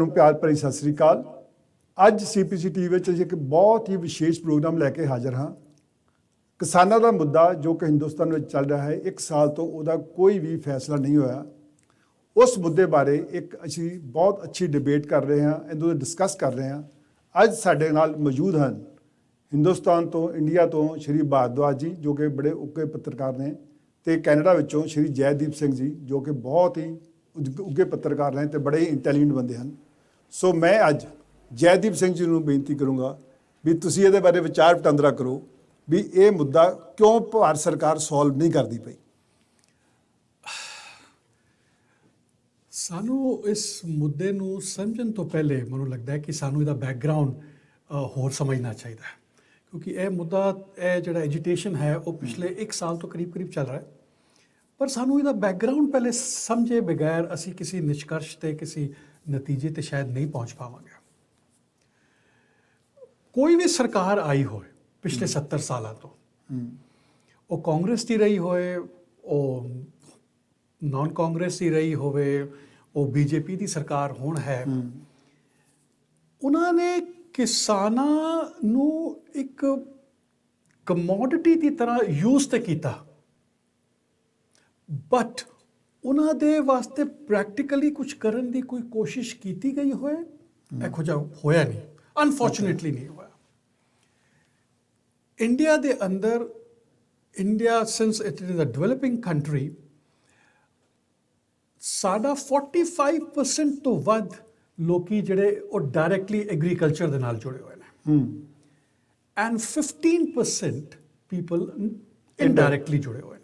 ਨੂੰ ਪਿਆਰ ਭਰੀ ਸਤਿ ਸ੍ਰੀ ਅਕਾਲ। ਅੱਜ ਸੀਪੀਸੀ ਟੀਵੀ ਵਿੱਚ ਅਸੀਂ ਇੱਕ ਬਹੁਤ ਹੀ ਵਿਸ਼ੇਸ਼ ਪ੍ਰੋਗਰਾਮ ਲੈ ਕੇ ਹਾਜ਼ਰ ਹਾਂ। ਕਿਸਾਨਾਂ ਦਾ ਮੁੱਦਾ ਜੋ ਕਿ ਹਿੰਦੁਸਤਾਨ ਵਿੱਚ ਚੱਲ ਰਿਹਾ ਹੈ, 1 ਸਾਲ ਤੋਂ ਉਹਦਾ ਕੋਈ ਵੀ ਫੈਸਲਾ ਨਹੀਂ ਹੋਇਆ। ਉਸ ਮੁੱਦੇ ਬਾਰੇ ਇੱਕ ਅਸੀਂ ਬਹੁਤ ਅੱਛੀ ਡਿਬੇਟ ਕਰ ਰਹੇ ਹਾਂ, ਇਹਨੂੰ ਡਿਸਕਸ ਕਰ ਰਹੇ ਹਾਂ। ਅੱਜ ਸਾਡੇ ਨਾਲ ਮੌਜੂਦ ਹਨ ਹਿੰਦੁਸਤਾਨ ਤੋਂ, ਇੰਡੀਆ ਤੋਂ ਸ਼੍ਰੀ ਭਾਰਦਵਾਜ ਜੀ ਜੋ ਕਿ ਬੜੇ ਉੱਘੇ ਪੱਤਰਕਾਰ ਨੇ, ਤੇ ਕੈਨੇਡਾ ਵਿੱਚੋਂ ਸ਼੍ਰੀ ਜੈਦੀਪ ਸਿੰਘ ਜੀ ਜੋ ਕਿ ਬਹੁਤ ਹੀ ਉੱਘੇ ਪੱਤਰਕਾਰ ਨੇ ਤੇ ਬੜੇ ਹੀ ਇੰਟੈਲੀਜੈਂਟ ਬੰਦੇ ਹਨ। ਸੋ ਮੈਂ ਅੱਜ ਜੈਦੀਪ ਸਿੰਘ ਜੀ ਨੂੰ ਬੇਨਤੀ ਕਰੂੰਗਾ ਵੀ ਤੁਸੀਂ ਇਹਦੇ ਬਾਰੇ ਵਿਚਾਰ ਵਟਾਂਦਰਾ ਕਰੋ ਵੀ ਇਹ ਮੁੱਦਾ ਕਿਉਂ ਭਾਰਤ ਸਰਕਾਰ ਸੋਲਵ ਨਹੀਂ ਕਰਦੀ ਪਈ। ਸਾਨੂੰ ਇਸ ਮੁੱਦੇ ਨੂੰ ਸਮਝਣ ਤੋਂ ਪਹਿਲੇ ਮੈਨੂੰ ਲੱਗਦਾ ਹੈ ਕਿ ਸਾਨੂੰ ਇਹਦਾ ਬੈਕਗਰਾਉਂਡ ਹੋਰ ਸਮਝਣਾ ਚਾਹੀਦਾ ਹੈ, ਕਿਉਂਕਿ ਇਹ ਮੁੱਦਾ, ਇਹ ਜਿਹੜਾ ਐਜੀਟੇਸ਼ਨ ਹੈ ਉਹ ਪਿਛਲੇ 1 ਸਾਲ ਤੋਂ ਕਰੀਬ ਚੱਲ ਰਿਹਾ ਹੈ। ਪਰ ਸਾਨੂੰ ਇਹਦਾ ਬੈਕਗਰਾਉਂਡ ਪਹਿਲੇ ਸਮਝੇ ਬਗੈਰ ਅਸੀਂ ਕਿਸੇ ਨਿਸ਼ਕਰਸ਼ ਤੇ ਕਿਸੇ ਨਤੀਜੇ ਤੇ ਸ਼ਾਇਦ ਨਹੀਂ ਪਹੁੰਚ ਪਾਵਾਂਗੇ। ਕੋਈ ਵੀ ਸਰਕਾਰ ਆਈ ਹੋਏ ਪਿਛਲੇ 70 ਸਾਲਾਂ ਤੋਂ, ਉਹ ਕਾਂਗਰਸ ਦੀ ਰਹੀ ਹੋਏ, ਉਹ ਨਾਨ ਕਾਂਗਰਸ ਦੀ ਰਹੀ ਹੋਵੇ, ਉਹ ਬੀਜੇਪੀ ਦੀ ਸਰਕਾਰ ਹੁਣ ਹੈ, ਉਹਨਾਂ ਨੇ ਕਿਸਾਨਾਂ ਨੂੰ ਇੱਕ ਕਮੋਡਿਟੀ ਦੀ ਤਰ੍ਹਾਂ ਯੂਜ਼ ਤੇ ਕੀਤਾ, ਬਟ ਉਹਨਾਂ ਦੇ ਵਾਸਤੇ ਪ੍ਰੈਕਟੀਕਲੀ ਕੁਝ ਕਰਨ ਦੀ ਕੋਈ ਕੋਸ਼ਿਸ਼ ਕੀਤੀ ਗਈ ਹੋਏ, ਇਹੋ ਜਿਹਾ ਹੋਇਆ ਨਹੀਂ, ਅਨਫੋਰਚੂਨੇਟਲੀ ਨਹੀਂ ਹੋਇਆ। ਇੰਡੀਆ ਦੇ ਅੰਦਰ, India since it is a developing country, ਸਾਡਾ 45% ਤੋਂ ਵੱਧ ਲੋਕੀ ਜਿਹੜੇ ਉਹ ਡਾਇਰੈਕਟਲੀ ਐਗਰੀਕਲਚਰ ਦੇ ਨਾਲ ਜੁੜੇ ਹੋਏ ਨੇ, ਐਂਡ 15% ਪੀਪਲ ਇਨਡਾਇਰੈਕਟਲੀ ਜੁੜੇ ਹੋਏ ਨੇ।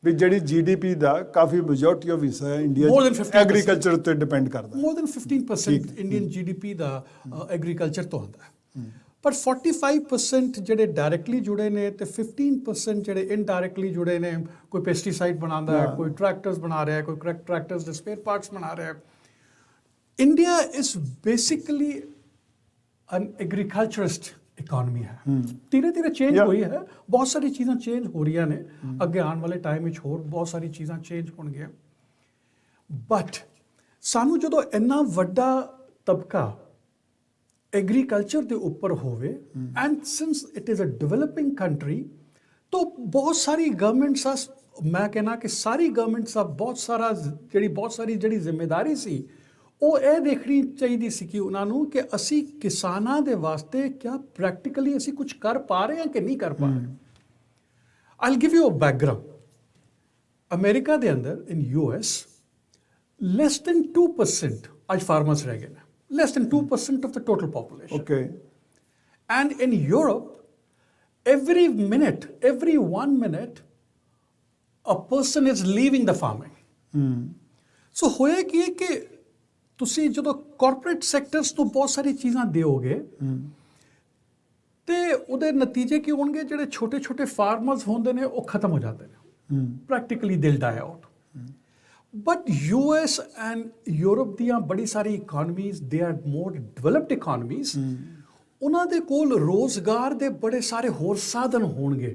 ਵੀ ਜਿਹੜੀ GDP the coffee majority of ਹਿੱਸਾ ਹੈ ਇੰਡੀਆ ਐਗਰੀਕਲਚਰ ਉੱਤੇ ਡਿਪੈਂਡ ਕਰਦਾ। ਮੋਰ ਦੈਨ 15% ਇੰਡੀਅਨ GDP ਦਾ ਐਗਰੀਕਲਚਰ ਤੋਂ ਹੁੰਦਾ ਹੈ। ਪਰ 45% ਜਿਹੜੇ ਡਾਇਰੈਕਟਲੀ ਜੁੜੇ ਨੇ ਤੇ 15% ਜਿਹੜੇ ਇਨਡਾਇਰੈਕਟਲੀ ਜੁੜੇ ਨੇ, ਕੋਈ ਪੈਸਟੀਸਾਈਡ ਬਣਾਉਂਦਾ ਹੈ, ਕੋਈ ਟਰੈਕਟਰਸ ਬਣਾ ਰਿਹਾ ਹੈ, ਕੋਈ ਟਰੈਕਟਰਸ ਦੇ ਸਪੇਅਰ ਪਾਰਟਸ ਬਣਾ ਰਿਹਾ ਹੈ। India is basically an agriculturist economy ਹੈ। ਧੀਰੇ ਧੀਰੇ ਚੇਂਜ ਹੋਈ ਹੈ, ਬਹੁਤ ਸਾਰੀ ਚੀਜ਼ਾਂ ਚੇਂਜ ਹੋ ਰਹੀਆਂ ਨੇ, ਅੱਗੇ ਆਉਣ ਵਾਲੇ ਟਾਈਮ ਵਿੱਚ ਹੋਰ ਬਹੁਤ ਸਾਰੀ ਚੀਜ਼ਾਂ ਚੇਂਜ ਹੋਣਗੀਆਂ। ਬਟ ਸਾਨੂੰ ਜਦੋਂ ਇੰਨਾ ਵੱਡਾ ਤਬਕਾ ਐਗਰੀਕਲਚਰ ਦੇ ਉੱਪਰ ਹੋਵੇ, and since it is a developing country, ਤਾਂ ਬਹੁਤ ਸਾਰੀ ਗਵਰਨਮੈਂਟਸ ਆ, ਮੈਂ ਕਹਿਣਾ ਕਿ ਸਾਰੀ ਗਵਰਨਮੈਂਟਸ ਆ, ਬਹੁਤ ਸਾਰੀ ਜਿਹੜੀ ਜ਼ਿੰਮੇਵਾਰੀ ਸੀ ਉਹ ਇਹ ਦੇਖਣੀ ਚਾਹੀਦੀ ਸੀ ਕਿ ਉਹਨਾਂ ਨੂੰ ਕਿ ਅਸੀਂ ਕਿਸਾਨਾਂ ਦੇ ਵਾਸਤੇ ਕਿਆ ਪ੍ਰੈਕਟੀਕਲੀ ਅਸੀਂ ਕੁਝ ਕਰ ਪਾ ਰਹੇ ਹਾਂ ਕਿ ਨਹੀਂ ਕਰ ਪਾ ਰਹੇ। I'll give you a background. America ਦੇ ਅੰਦਰ, ਇਨ US, ਲੈਸ ਦੈਨ 2% ਅੱਜ ਫਾਰਮਰਸ ਰਹਿ ਗਏ ਨੇ, less than 2% of the total population. Okay. And in Europe, every 1 minute, a person is leaving the farming. So ਹੋਇਆ ਕੀ ਹੈ ਕਿ ਤੁਸੀਂ ਜਦੋਂ ਕਾਰਪੋਰੇਟ ਸੈਕਟਰਸ ਤੋਂ ਬਹੁਤ ਸਾਰੀ ਚੀਜ਼ਾਂ ਦਿਓਗੇ ਤੇ ਉਹਦੇ ਨਤੀਜੇ ਕੀ ਹੋਣਗੇ? ਜਿਹੜੇ ਛੋਟੇ ਫਾਰਮਰਸ ਹੁੰਦੇ ਨੇ ਉਹ ਖਤਮ ਹੋ ਜਾਂਦੇ ਨੇ, ਪ੍ਰੈਕਟੀਕਲੀ ਦਿਲ ਡਾਈ out. But US and Europe ਦੀਆਂ ਬੜੀ ਸਾਰੀ ਇਕੋਨਮੀਜ਼, they are more developed economies, ਉਹਨਾਂ ਦੇ ਕੋਲ ਰੋਜ਼ਗਾਰ ਦੇ ਬੜੇ ਸਾਰੇ ਹੋਰ ਸਾਧਨ ਹੋਣਗੇ।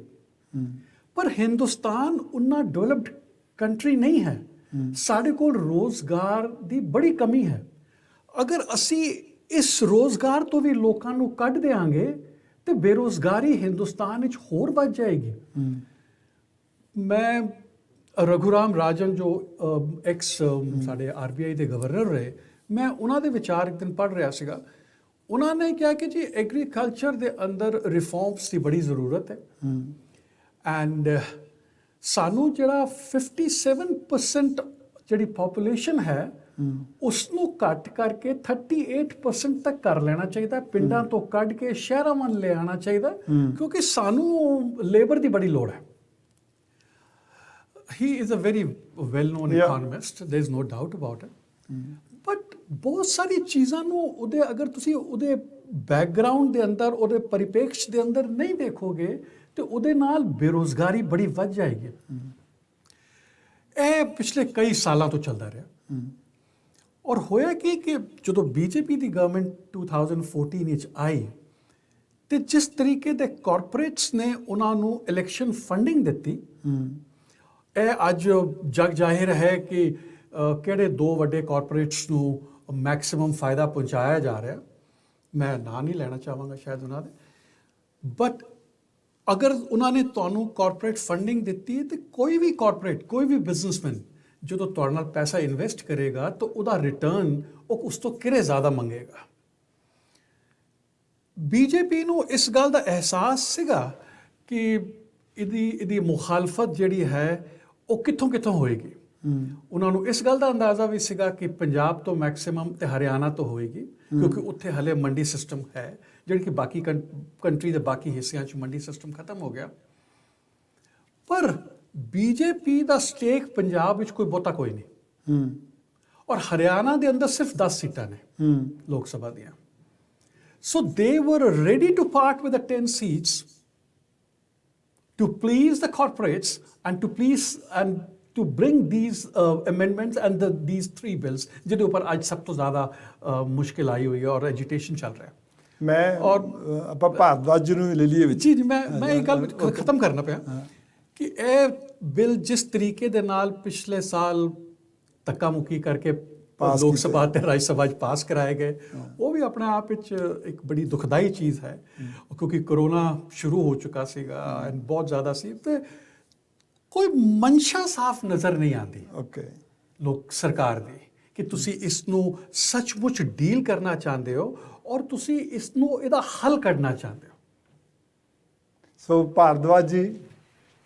ਪਰ ਹਿੰਦੁਸਤਾਨ ਉਨਾ ਡਿਵੈਲਪਡ ਕੰਟਰੀ ਨਹੀਂ ਹੈ, ਸਾਡੇ ਕੋਲ ਰੋਜ਼ਗਾਰ ਦੀ ਬੜੀ ਕਮੀ ਹੈ। ਅਗਰ ਅਸੀਂ ਇਸ ਰੋਜ਼ਗਾਰ ਤੋਂ ਵੀ ਲੋਕਾਂ ਨੂੰ ਕੱਢ ਦਿਆਂਗੇ ਤੇ ਬੇਰੁਜ਼ਗਾਰੀ ਹਿੰਦੁਸਤਾਨ ਵਿੱਚ ਹੋਰ ਵੱਧ ਜਾਏਗੀ। ਮੈਂ ਰਘੂਰਾਮ ਰਾਜਨ ਜੋ ਐਕਸ ਸਾਡੇ RBI ਦੇ ਗਵਰਨਰ ਰਹੇ, ਮੈਂ ਉਹਨਾਂ ਦੇ ਵਿਚਾਰ ਇੱਕ ਦਿਨ ਪੜ੍ਹ ਰਿਹਾ ਸੀਗਾ। ਉਹਨਾਂ ਨੇ ਕਿਹਾ ਕਿ ਜੀ ਐਗਰੀਕਲਚਰ ਦੇ ਅੰਦਰ ਰਿਫਾਰਮਸ ਦੀ ਬੜੀ ਜ਼ਰੂਰਤ ਹੈ, ਐਂਡ ਸਾਨੂੰ ਜਿਹੜਾ 57% ਜਿਹੜੀ ਪੋਪੂਲੇਸ਼ਨ ਹੈ ਉਸ ਨੂੰ ਘੱਟ ਕਰਕੇ 38% ਤੱਕ ਕਰ ਲੈਣਾ ਚਾਹੀਦਾ, ਪਿੰਡਾਂ ਤੋਂ ਕੱਢ ਕੇ ਸ਼ਹਿਰਾਂ ਵੱਲ ਲਿਆਉਣਾ ਚਾਹੀਦਾ, ਕਿਉਂਕਿ ਸਾਨੂੰ ਲੇਬਰ ਦੀ ਬੜੀ ਲੋੜ ਹੈ। He is a very well-known economist, there is no doubt about it. But ਬਹੁਤ ਸਾਰੀ ਚੀਜ਼ਾਂ ਨੂੰ ਉਹਦੇ, ਅਗਰ ਤੁਸੀਂ ਉਹਦੇ ਬੈਕਗਰਾਉਂਡ ਦੇ ਅੰਦਰ, ਉਹਦੇ ਪਰਿਪੇਕਸ਼ ਦੇ ਅੰਦਰ ਨਹੀਂ ਦੇਖੋਗੇ ਤੇ ਉਹਦੇ ਨਾਲ ਬੇਰੁਜ਼ਗਾਰੀ ਬੜੀ ਵੱਧ ਜਾਏਗੀ। ਇਹ ਪਿਛਲੇ ਕਈ ਸਾਲਾਂ ਤੋਂ ਚੱਲਦਾ ਰਿਹਾ। ਔਰ ਹੋਇਆ ਕੀ ਕਿ ਜਦੋਂ BJP ਦੀ ਗਵਰਨਮੈਂਟ 2014 ਵਿੱਚ ਆਈ ਤੇ ਜਿਸ ਤਰੀਕੇ ਦੇ ਕਾਰਪੋਰੇਟਸ ਨੇ ਉਹਨਾਂ ਨੂੰ ਇਲੈਕਸ਼ਨ ਫੰਡਿੰਗ ਦਿੱਤੀ, ਇਹ ਅੱਜ ਜਗ ਜ਼ਾਹਿਰ ਹੈ ਕਿ ਕਿਹੜੇ 2 ਵੱਡੇ ਕਾਰਪੋਰੇਟਸ ਨੂੰ ਮੈਕਸਿਮਮ ਫਾਇਦਾ ਪਹੁੰਚਾਇਆ ਜਾ ਰਿਹਾ। ਮੈਂ ਨਾਂ ਨਹੀਂ ਲੈਣਾ ਚਾਹਾਂਗਾ ਸ਼ਾਇਦ ਉਹਨਾਂ ਦੇ, ਬਟ ਅਗਰ ਉਹਨਾਂ ਨੇ ਤੁਹਾਨੂੰ ਕਾਰਪੋਰੇਟ ਫੰਡਿੰਗ ਦਿੱਤੀ ਹੈ, ਤੇ ਕੋਈ ਵੀ ਕਾਰਪੋਰੇਟ, ਕੋਈ ਵੀ ਬਿਜ਼ਨਸਮੈਨ ਜਦੋਂ ਤੁਹਾਡੇ ਨਾਲ ਪੈਸਾ ਇਨਵੈਸਟ ਕਰੇਗਾ ਤਾਂ ਉਹਦਾ ਰਿਟਰਨ ਉਹ ਉਸ ਤੋਂ ਕਿਰੇ ਜ਼ਿਆਦਾ ਮੰਗੇਗਾ। ਬੀਜੇਪੀ ਨੂੰ ਇਸ ਗੱਲ ਦਾ ਅਹਿਸਾਸ ਸੀਗਾ ਕਿ ਇਹਦੀ ਮੁਖਾਲਫਤ ਜਿਹੜੀ ਹੈ ਉਹ ਕਿੱਥੋਂ ਕਿੱਥੋਂ ਹੋਏਗੀ। ਉਹਨਾਂ ਨੂੰ ਇਸ ਗੱਲ ਦਾ ਅੰਦਾਜ਼ਾ ਵੀ ਸੀਗਾ ਕਿ ਪੰਜਾਬ ਤੋਂ ਮੈਕਸਿਮਮ ਤੇ ਹਰਿਆਣਾ ਤੋਂ ਹੋਏਗੀ, ਕਿਉਂਕਿ ਉੱਥੇ ਹਲੇ ਮੰਡੀ ਸਿਸਟਮ ਹੈ, ਜਿਹੜੀ ਕਿ ਬਾਕੀ ਕੰਟਰੀ ਦੇ ਬਾਕੀ ਹਿੱਸਿਆਂ 'ਚ ਮੰਡੀ ਸਿਸਟਮ ਖਤਮ ਹੋ ਗਿਆ। ਪਰ ਬੀਜੇਪੀ ਦਾ ਸਟੇਕ ਪੰਜਾਬ ਵਿੱਚ ਕੋਈ ਬਹੁਤਾ ਕੋਈ ਨਹੀਂ, ਔਰ ਹਰਿਆਣਾ ਦੇ ਅੰਦਰ ਸਿਰਫ 10 ਸੀਟਾਂ ਨੇ ਲੋਕ ਸਭਾ ਦੀਆਂ। So they were ready to part with the 10 seats to please the corporates and to bring these amendments and these 3 bills ਜਿਹਦੇ ਉੱਪਰ ਅੱਜ ਸਭ ਤੋਂ ਜ਼ਿਆਦਾ ਮੁਸ਼ਕਿਲ ਆਈ ਹੋਈ ਹੈ ਔਰ ਐਜੀਟੇਸ਼ਨ ਚੱਲ ਰਿਹਾ। ਮੈਂ ਆਪਾਂ ਭਾਰਤਵਾਜ ਜੀ ਨੂੰ ਲੈ ਲਈਏ ਵਿੱਚ। ਜੀ ਮੈਂ ਇਹ ਗੱਲ ਖਤਮ ਕਰਨਾ ਪਿਆ ਕਿ ਇਹ ਬਿੱਲ ਜਿਸ ਤਰੀਕੇ ਦੇ ਨਾਲ ਪਿਛਲੇ ਸਾਲ ਧੱਕਾ ਮੁੱਕੀ ਕਰਕੇ ਲੋਕ ਸਭਾ ਤੇ ਰਾਜ ਸਭਾ 'ਚ ਪਾਸ ਕਰਾਏ ਗਏ, ਉਹ ਵੀ ਆਪਣੇ ਆਪ ਵਿੱਚ ਇੱਕ ਬੜੀ ਦੁਖਦਾਈ ਚੀਜ਼ ਹੈ, ਕਿਉਂਕਿ ਕਰੋਨਾ ਸ਼ੁਰੂ ਹੋ ਚੁੱਕਾ ਸੀਗਾ ਐਂਡ ਬਹੁਤ ਜ਼ਿਆਦਾ ਸੀ, ਤੇ ਕੋਈ ਮਨਸ਼ਾ ਸਾਫ਼ ਨਜ਼ਰ ਨਹੀਂ ਆਉਂਦੀ ਲੋਕ ਸਰਕਾਰ ਦੀ ਕਿ ਤੁਸੀਂ ਇਸ ਨੂੰ ਸੱਚਮੁੱਚ ਡੀਲ ਕਰਨਾ ਚਾਹੁੰਦੇ ਹੋ ਔਰ ਤੁਸੀਂ ਇਸ ਨੂੰ ਇਹਦਾ ਹੱਲ ਕੱਢਣਾ ਚਾਹੁੰਦੇ ਹੋ। ਸੋ ਭਾਰਦਵਾਜ ਜੀ,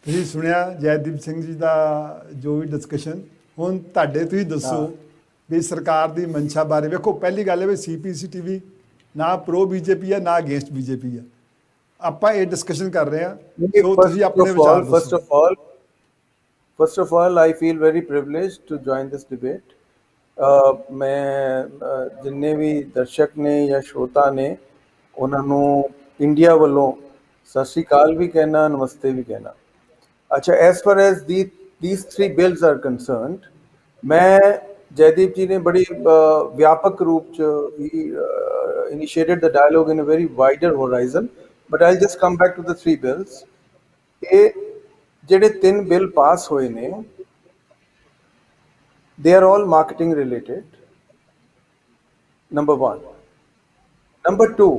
ਤੁਸੀਂ ਸੁਣਿਆ ਜੈਦੀਪ ਸਿੰਘ ਜੀ ਦਾ ਜੋ ਵੀ ਡਿਸਕਸ਼ਨ, ਹੁਣ ਤੁਹਾਡੇ ਤੁਸੀਂ ਦੱਸੋ ਵੀ ਸਰਕਾਰ ਦੀ ਮਨਸ਼ਾ ਬਾਰੇ। ਵੇਖੋ, ਪਹਿਲੀ ਗੱਲ ਹੈ ਵੀ ਸੀਪੀਸੀ ਟੀਵੀ ਨਾ ਪ੍ਰੋ ਬੀਜੇਪੀ ਆ ਨਾ ਅਗੇਂਸਟ ਬੀਜੇਪੀ ਆ, ਆਪਾਂ ਇਹ ਡਿਸਕਸ਼ਨ ਕਰ ਰਹੇ ਹਾਂ। ਸੋ ਤੁਸੀਂ ਆਪਣੇ ਵਿਚਾਰ ਦੱਸੋ। First of all, I feel very privileged to join this debate. ਮੈਂ ਜਿੰਨੇ ਵੀ ਦਰਸ਼ਕ ਨੇ ਜਾਂ ਸ਼ਰੋਤਾ ਨੇ ਉਹਨਾਂ ਨੂੰ ਇੰਡੀਆ ਵੱਲੋਂ ਸਤਿ ਸ਼੍ਰੀ ਅਕਾਲ ਵੀ ਕਹਿਣਾ, ਨਮਸਤੇ ਵੀ ਕਹਿਣਾ। ਅੱਛਾ, as far as these 3 bills are concerned, ਮੈਂ ਜੈਦੀਪ ਜੀ ਨੇ ਬੜੀ ਵਿਆਪਕ ਰੂਪ ਚ initiated the dialogue in a very wider horizon, but I'll just come back to the 3 bills. ਇਹ ਜਿਹੜੇ 3 ਬਿੱਲ ਪਾਸ ਹੋਏ ਨੇ, they are all marketing related, number 1. Number 2,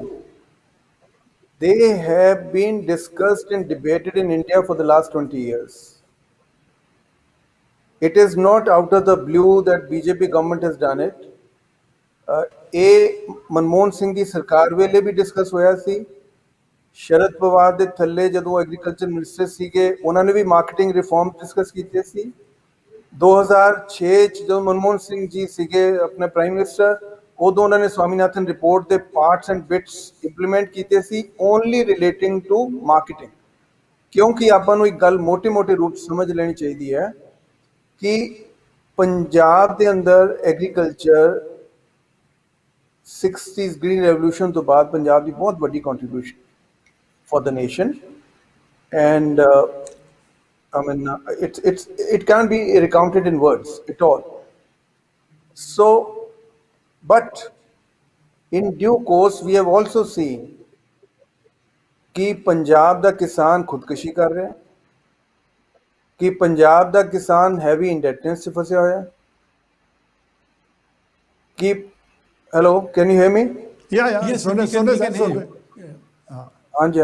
they have been discussed and debated in India for the last 20 years. It is not out of the blue that BJP government has done it. ਇਹ ਮਨਮੋਹਨ ਸਿੰਘ ਦੀ ਸਰਕਾਰ ਵੇਲੇ ਵੀ discuss ਹੋਇਆ ਸੀ। ਸ਼ਰਦ ਪਵਾਰ ਦੇ ਥੱਲੇ ਜਦੋਂ agriculture minister ਸੀਗੇ, ਉਹਨਾਂ ਨੇ ਵੀ ਮਾਰਕੀਟਿੰਗ ਰਿਫਾਰਮ ਡਿਸਕਸ ਕੀਤੇ ਸੀ। 2006 ਚ ਜਦੋਂ ਮਨਮੋਹਨ ਸਿੰਘ ਜੀ ਸੀਗੇ ਆਪਣੇ ਪ੍ਰਾਈਮ ਮਿਨਿਸਟਰ, ਉਦੋਂ ਉਹਨਾਂ ਨੇ ਸਵਾਮੀਨਾਥਨ ਰਿਪੋਰਟ ਦੇ ਪਾਰਟਸ ਐਂਡ ਬਿਟਸ ਇੰਪਲੀਮੈਂਟ ਕੀਤੇ ਸੀ, ਓਨਲੀ ਰਿਲੇਟਿੰਗ ਟੂ ਮਾਰਕੀਟਿੰਗ। ਕਿਉਂਕਿ ਆਪਾਂ ਨੂੰ ਇੱਕ ਗੱਲ ਮੋਟੇ ਰੂਪ ਸਮਝ ਲੈਣੀ ਚਾਹੀਦੀ ਹੈ ਕਿ ਪੰਜਾਬ ਦੇ ਅੰਦਰ ਐਗਰੀਕਲਚਰ 60s ਗ੍ਰੀਨ ਰੈਵੋਲੂਸ਼ਨ ਤੋਂ ਬਾਅਦ ਪੰਜਾਬ ਦੀ ਬਹੁਤ ਵੱਡੀ contribution for the nation, and I mean it can't be recounted in words at all. So, but in due course we have also seen कि पंजाब दा किसान खुदकशी कर रहा है, कि पंजाब दा किसान हैवी इंडेटनेस से फंसा होया, कि hello can you hear me? हाँ जी,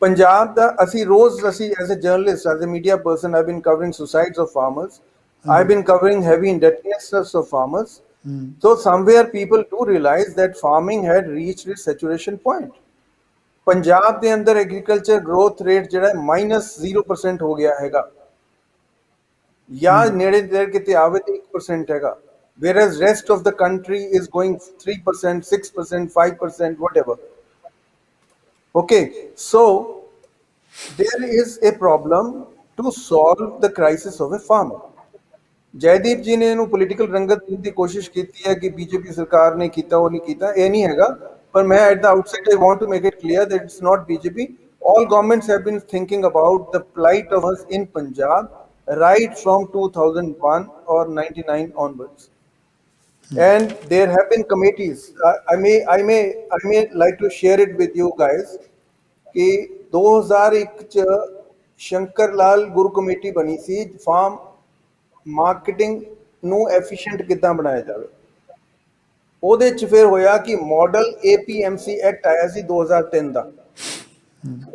पंजाब दा असी रोज as a journalist, as a media person, I been covering suicides of farmers, I been covering heavy indebtedness of farmers. So somewhere people do realize that farming had reached its saturation point. Punjab दे अंदर agriculture growth rate जिहड़ा -0% हो गया हैगा, या नेड़े देर किते आवे ते 1% हैगा, whereas rest of the country is going 3%, 6%, 5%, whatever. Okay, so there is a problem to solve the crisis of a farmer. Jaideep ਜੀ ਨੇ ਇਹਨੂੰ ਪੋਲੀਟੀਕਲ ਰੰਗਤ ਦੇਣ ਦੀ ਕੋਸ਼ਿਸ਼ ਕੀਤੀ ਹੈ ਕਿ ਬੀਜੇਪੀ ਸਰਕਾਰ ਨੇ ਕੀਤਾ, ਉਹ ਨਹੀਂ ਕੀਤਾ, ਇਹ ਨਹੀਂ ਹੈਗਾ। ਪਰ ਮੈਂ at the outset I want to make it clear that it's not BJP. All governments have been thinking about the plight of us in Punjab right from 2001 or 99 onwards. And there have been committees. I may like to share it with you guys कि 2001 च शंकर लाल गुरु committee बनी सी, farm marketing ਨੂੰ efficient ਕਿੱਦਾਂ ਬਣਾਇਆ ਜਾਵੇ। ਉਹਦੇ ਚ ਫਿਰ ਹੋਇਆ ਕਿ ਮਾਡਲ APMC ਐਕਟ ਆਇਆ ਸੀ 2003 ਦਾ।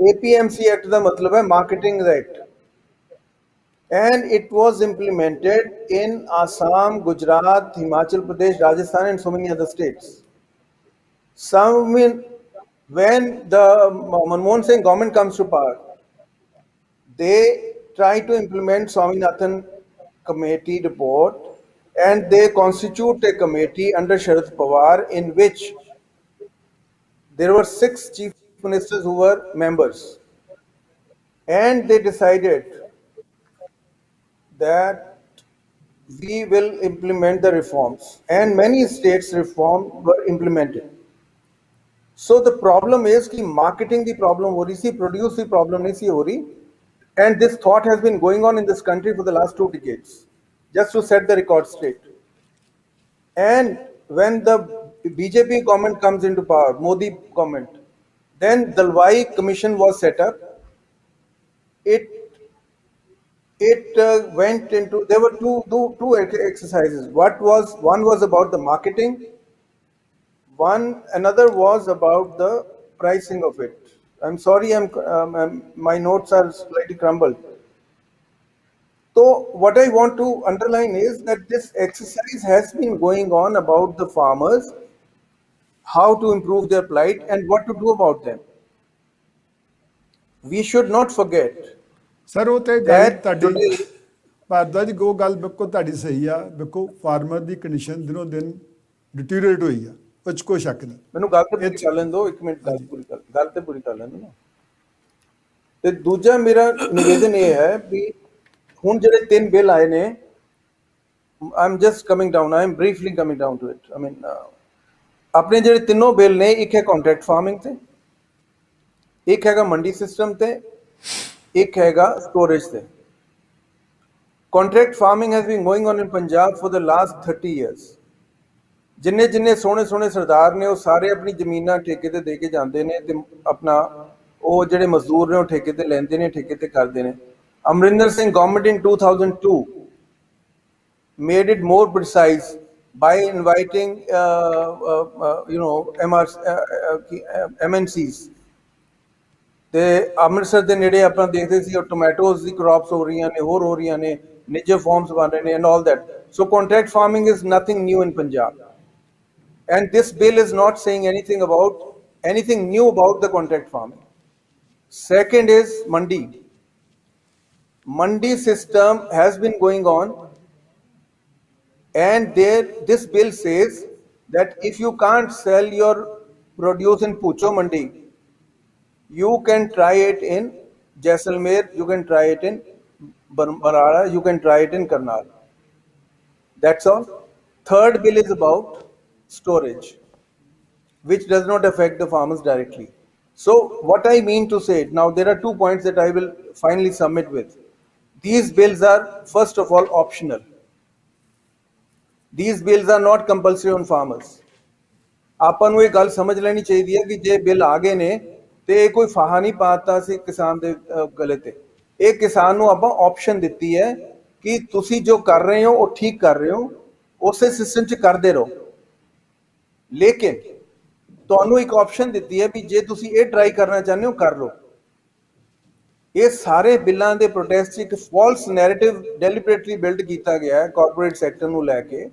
APMC ਐਕਟ ਦਾ ਮਤਲਬ ਹੈ marketing act, and it was implemented in Assam, Gujarat, Himachal Pradesh, Rajasthan, and so many other states. When the Manmohan Singh government comes to power, they try to implement Swaminathan committee report, and they constitute a committee under Sharad Pawar in which there were 6 chief ministers who were members, and they decided that we will implement the reforms, and many states reform were implemented. So the problem is कि marketing the problem हो रही थी, produce the problem नहीं थी हो रही, and this thought has been going on in this country for the last 2 decades, just to set the record straight. And when the BJP government comes into power, Modi government, then Dalwai Commission was set up. It went into, there were two exercises. One was about the marketing, another was about the pricing of it. I'm sorry, my notes are slightly crumbled. So what I want to underline is that this exercise has been going on about the farmers, how to improve their plight and what to do about them. We should not forget sir ਉਹ ਤੇ ਗੱਲ that ਤੁਹਾਡੀ today, Bhardwaj ਉਹ ਗੱਲ ਬਿਲਕੁਲ ਤੁਹਾਡੀ ਸਹੀ ਆ। ਵੇਖੋ ਫਾਰਮਰ ਦੀ ਕੰਡੀਸ਼ਨ ਦਿਨੋਂ ਦਿਨ ਡਿਟੀਰੀਏਟ ਹੋਈ ਆ, ਉਹ 'ਚ ਕੋਈ ਸ਼ੱਕ ਨਹੀਂ। ਮੈਨੂੰ ਗੱਲ ਤੇ ਪੂਰੀ ਕਰ ਲੈਣ ਦਿਓ, 1 ਮਿੰਟ ਗੱਲ ਤੇ ਪੂਰੀ ਕਰ ਲੈਣ ਦਿਓ ਨਾ। ਤੇ ਦੂਜਾ ਮੇਰਾ ਨਿਵੇਦਨ ਇਹ ਹੈ ਵੀ ਹੁਣ ਜਿਹੜੇ 3 ਬਿੱਲ ਆਏ ਨੇ, I'm just coming down, I'm briefly coming down to it. I mean, ਆਪਣੇ ਜਿਹੜੇ ਤਿੰਨੋਂ ਬਿੱਲ ਨੇ, ਇੱਕ ਹੈ ਕੰਟਰੈਕਟ ਫਾਰਮਿੰਗ ਤੇ, ਇੱਕ ਹੈਗਾ ਮੰਡੀ ਸਿਸਟਮ ਤੇ, ਇੱਕ ਹੈਗਾ ਸਟੋਰੇਜ ਤੇ। Contract farming has been going on in Punjab for the last 30 years. ਜਿੰਨੇ ਸੋਹਣੇ ਸਰਦਾਰ ਨੇ ਉਹ ਸਾਰੇ ਆਪਣੀ ਜ਼ਮੀਨਾਂ ਠੇਕੇ ਤੇ ਦੇ ਕੇ ਜਾਂਦੇ ਨੇ ਤੇ ਆਪਣਾ ਉਹ ਜਿਹੜੇ ਮਜ਼ਦੂਰ ਨੇ ਉਹ ਠੇਕੇ ਤੇ ਲੈਂਦੇ ਨੇ, ਠੇਕੇ ਤੇ ਕਰਦੇ ਨੇ। Amarinder Singh government in 2002 made it more precise by inviting MNCs. ਤੇ ਅੰਮ੍ਰਿਤਸਰ ਦੇ ਨੇੜੇ ਆਪਾਂ ਦੇਖਦੇ ਸੀ ਉਹ ਟੋਮੈਟੋਜ਼ ਦੀ ਕ੍ਰੌਪਸ ਹੋ ਰਹੀਆਂ ਨੇ, ਹੋਰ ਹੋ ਰਹੀਆਂ ਨੇ, ਨਿੱਜੇ ਫਾਰਮਸ ਬਣ ਰਹੇ ਨੇ and all that. So contract farming is nothing new in Punjab, and this bill is not saying anything new about the contract farming. Second is mandi. Mandi system has been going on, and this bill says that if you can't sell your produce in Pucho mandi, you can try it in Jaisalmer, you can try it in Barara, you can try it in Karnal. That's all. Third bill is about storage, which does not affect the farmers directly. So what I mean to say, now there are 2 points that I will finally submit with. These bills are first of all optional. These bills are not compulsory on farmers. ਆਪਾਂ ਨੂੰ ਇਹ ਗੱਲ ਸਮਝ ਲੈਣੀ ਚਾਹੀਦੀ ਹੈ ਕਿ ਜੇ ਬਿੱਲ ਆ ਗਏ ਨੇ ਤੇ ਇਹ ਕੋਈ ਫਾਹਾ ਨਹੀਂ ਪਾਤਾ ਸੀ ਕਿਸਾਨ ਦੇ ਗਲੇ ਤੇ। ਇਹ ਕਿਸਾਨ ਨੂੰ ਆਪਾਂ ਆਪਸ਼ਨ ਦਿੱਤੀ ਹੈ ਕਿ ਤੁਸੀਂ ਜੋ ਕਰ ਰਹੇ ਹੋ ਉਹ ਠੀਕ ਕਰ ਰਹੇ ਹੋ, ਉਸੇ ਸਿਸਟਮ 'ਚ ਕਰਦੇ ਰਹੋ, ਲੇਕਿਨ ਤੁਹਾਨੂੰ ਇੱਕ ਆਪਸ਼ਨ ਦਿੱਤੀ ਹੈ ਵੀ ਜੇ ਤੁਸੀਂ ਇਹ ਟਰਾਈ ਕਰਨਾ ਚਾਹੁੰਦੇ ਹੋ ਕਰ ਲਓ। ਇਹ ਸਾਰੇ ਬਿੱਲਾਂ ਦੇ ਪ੍ਰੋਟੈਸਟ 'ਚ ਇੱਕ ਫਾਲਸ ਨੈਰੇਟਿਵ ਡੈਲੀਬਰੇਟਲੀ ਬਿਲਡ ਕੀਤਾ ਗਿਆ ਹੈ ਕਾਰਪੋਰੇਟ ਸੈਕਟਰ ਨੂੰ ਲੈ ਕੇ।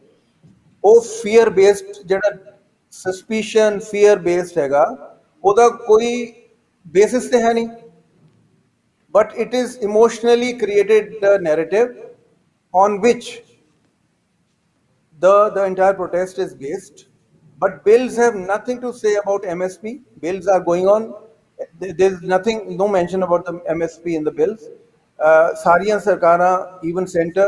ਉਹ ਫੀਅਰ ਬੇਸਡ ਜਿਹੜਾ ਸਸਪੀਸ਼ਨ ਫੀਅਰ ਬੇਸਡ ਹੈਗਾ, ਉਹਦਾ ਕੋਈ ਬੇਸਿਸ ਤੇ ਹੈ ਨਹੀਂ, but it is emotionally created narrative on which the entire protest is based. But bills have nothing to say about MSP. Bills are going on. There's nothing, no mention about the MSP in the bills. Sariyan Sarkara, even center,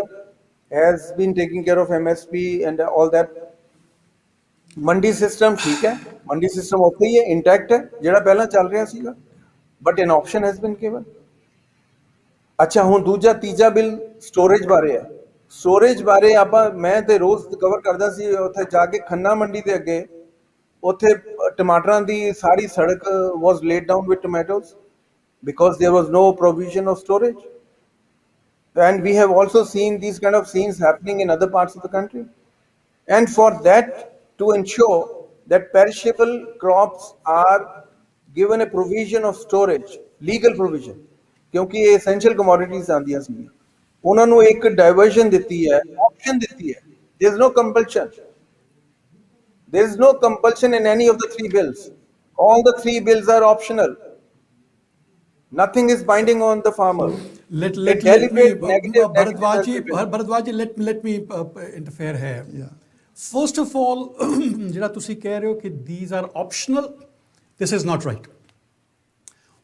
has been taking care of MSP and all that. Mandi system ठीक है, mandi system okay ही है, intact है, जेड़ा पहला चल रहा सीगा, but an option has been given. अच्छा ਹੁਣ ਦੂਜਾ ਤੀਜਾ ਬਿੱਲ ਸਟੋਰੇਜ ਬਾਰੇ ਹੈ। ਸਟੋਰੇਜ ਬਾਰੇ ਆਪਾਂ ਮੈਂ ਤੇ ਰੋਜ਼ ਕਵਰ ਕਰਦਾ ਸੀ, ਉੱਥੇ ਜਾ ਕੇ ਖੰਨਾ ਮੰਡੀ ਦੇ ਅੱਗੇ ਉੱਥੇ ਟਮਾਟਰਾਂ ਦੀ ਸਾਰੀ ਸੜਕ was laid down with tomatoes because there was no provision of storage. And we have also seen these kind of scenes happening in other parts of the country. And for that to ensure that perishable crops are given a provision of storage, legal provision, ਕਿਉਂਕਿ ਇਹ essential commodities ਆਉਂਦੀਆਂ ਸੀ, ਉਹਨਾਂ ਨੂੰ ਇੱਕ diversion ਦਿੱਤੀ ਹੈ, option ਦਿੱਤੀ ਹੈ. There is no compulsion. There is no compulsion in any of the three bills. All the three bills are optional. Nothing is binding on the farmer. let A me deliberate negative Bharadwaj ji, negative- Bharadwaj ji, let me interfere here. Yeah. First of all, ਜਿਹੜਾ ਤੁਸੀਂ ਕਹਿ ਰਹੇ ਹੋ ਕਿ these are optional, this is not right.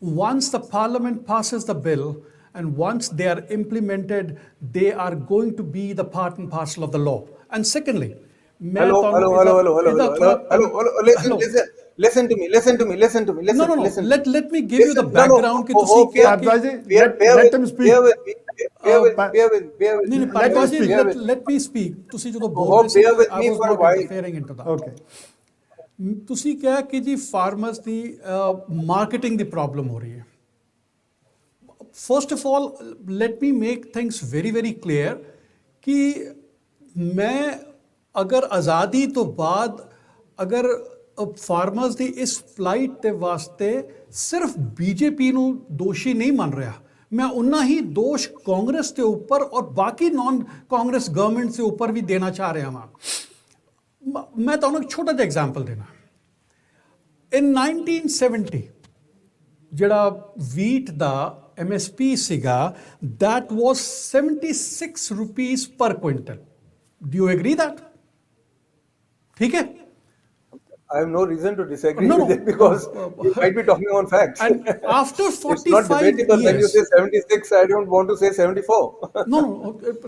Once the parliament passes the bill and once they are implemented, they are going to be the part and parcel of the law. And secondly, ਮੈਂ Hello, ਤੁਹਾਨੂੰ hello, ਇਹਦਾ- hello, hello, ਇਹਦਾ hello, ਥੋੜ੍ਹਾ- hello, hello, hello, listen, listen to me, listen to me, listen to me, listen, No, listen. let me give you the Listen, background कि ਤੁਸੀਂ okay, ਕਿਹਾ Bharadwaj ਕਿ ji, let him speak. Bear with me, bear with but- bear with bear with ਨਹੀਂ me. ਨਹੀਂ Bharadwaj ji, Bear with me. let me speak. ਤੁਸੀਂ ਜਦੋਂ ਬੋਲ Oh, ਰਹੇ ਸੀ bear with I me was for a not while. interfering into that. Okay. ਤੁਸੀਂ ਕਿਹਾ ਕਿ ਜੀ ਫਾਰਮਰਸ ਦੀ ਮਾਰਕੀਟਿੰਗ ਦੀ ਪ੍ਰੋਬਲਮ ਹੋ ਰਹੀ ਹੈ. First of all let me make things very very clear ਕਿ ਮੈਂ ਅਗਰ ਆਜ਼ਾਦੀ ਤੋਂ ਬਾਅਦ ਅਗਰ ਫਾਰਮਰਸ ਦੀ ਇਸ ਫਲਾਈਟ ਦੇ ਵਾਸਤੇ ਸਿਰਫ ਬੀਜੇਪੀ ਨੂੰ ਦੋਸ਼ੀ ਨਹੀਂ ਮੰਨ ਰਿਹਾ, ਮੈਂ ਉਨਾ ਹੀ ਦੋਸ਼ ਕਾਂਗਰਸ ਦੇ ਉੱਪਰ ਔਰ ਬਾਕੀ ਨਾਨ ਕਾਂਗਰਸ ਗਵਰਨਮੈਂਟ ਦੇ ਉੱਪਰ ਵੀ ਦੇਣਾ ਚਾਹ ਰਿਹਾ ਹਾਂ. ਮੈਂ ਤੁਹਾਨੂੰ ਇੱਕ ਛੋਟਾ ਜਿਹਾ ਐਗਜ਼ਾਮਪਲ ਦੇਣਾ. ਇਨ 1970 ਜਿਹੜਾ ਵੀਟ ਦਾ MSP ਸੀਗਾ, that was 76 rupees per quintal. Do you agree that? ਠੀਕ ਹੈ? I have no reason to disagree No, with no. it because you might be talking on facts. And after It's not 45 debatable when you years, say 76. I don't want to say 74. no,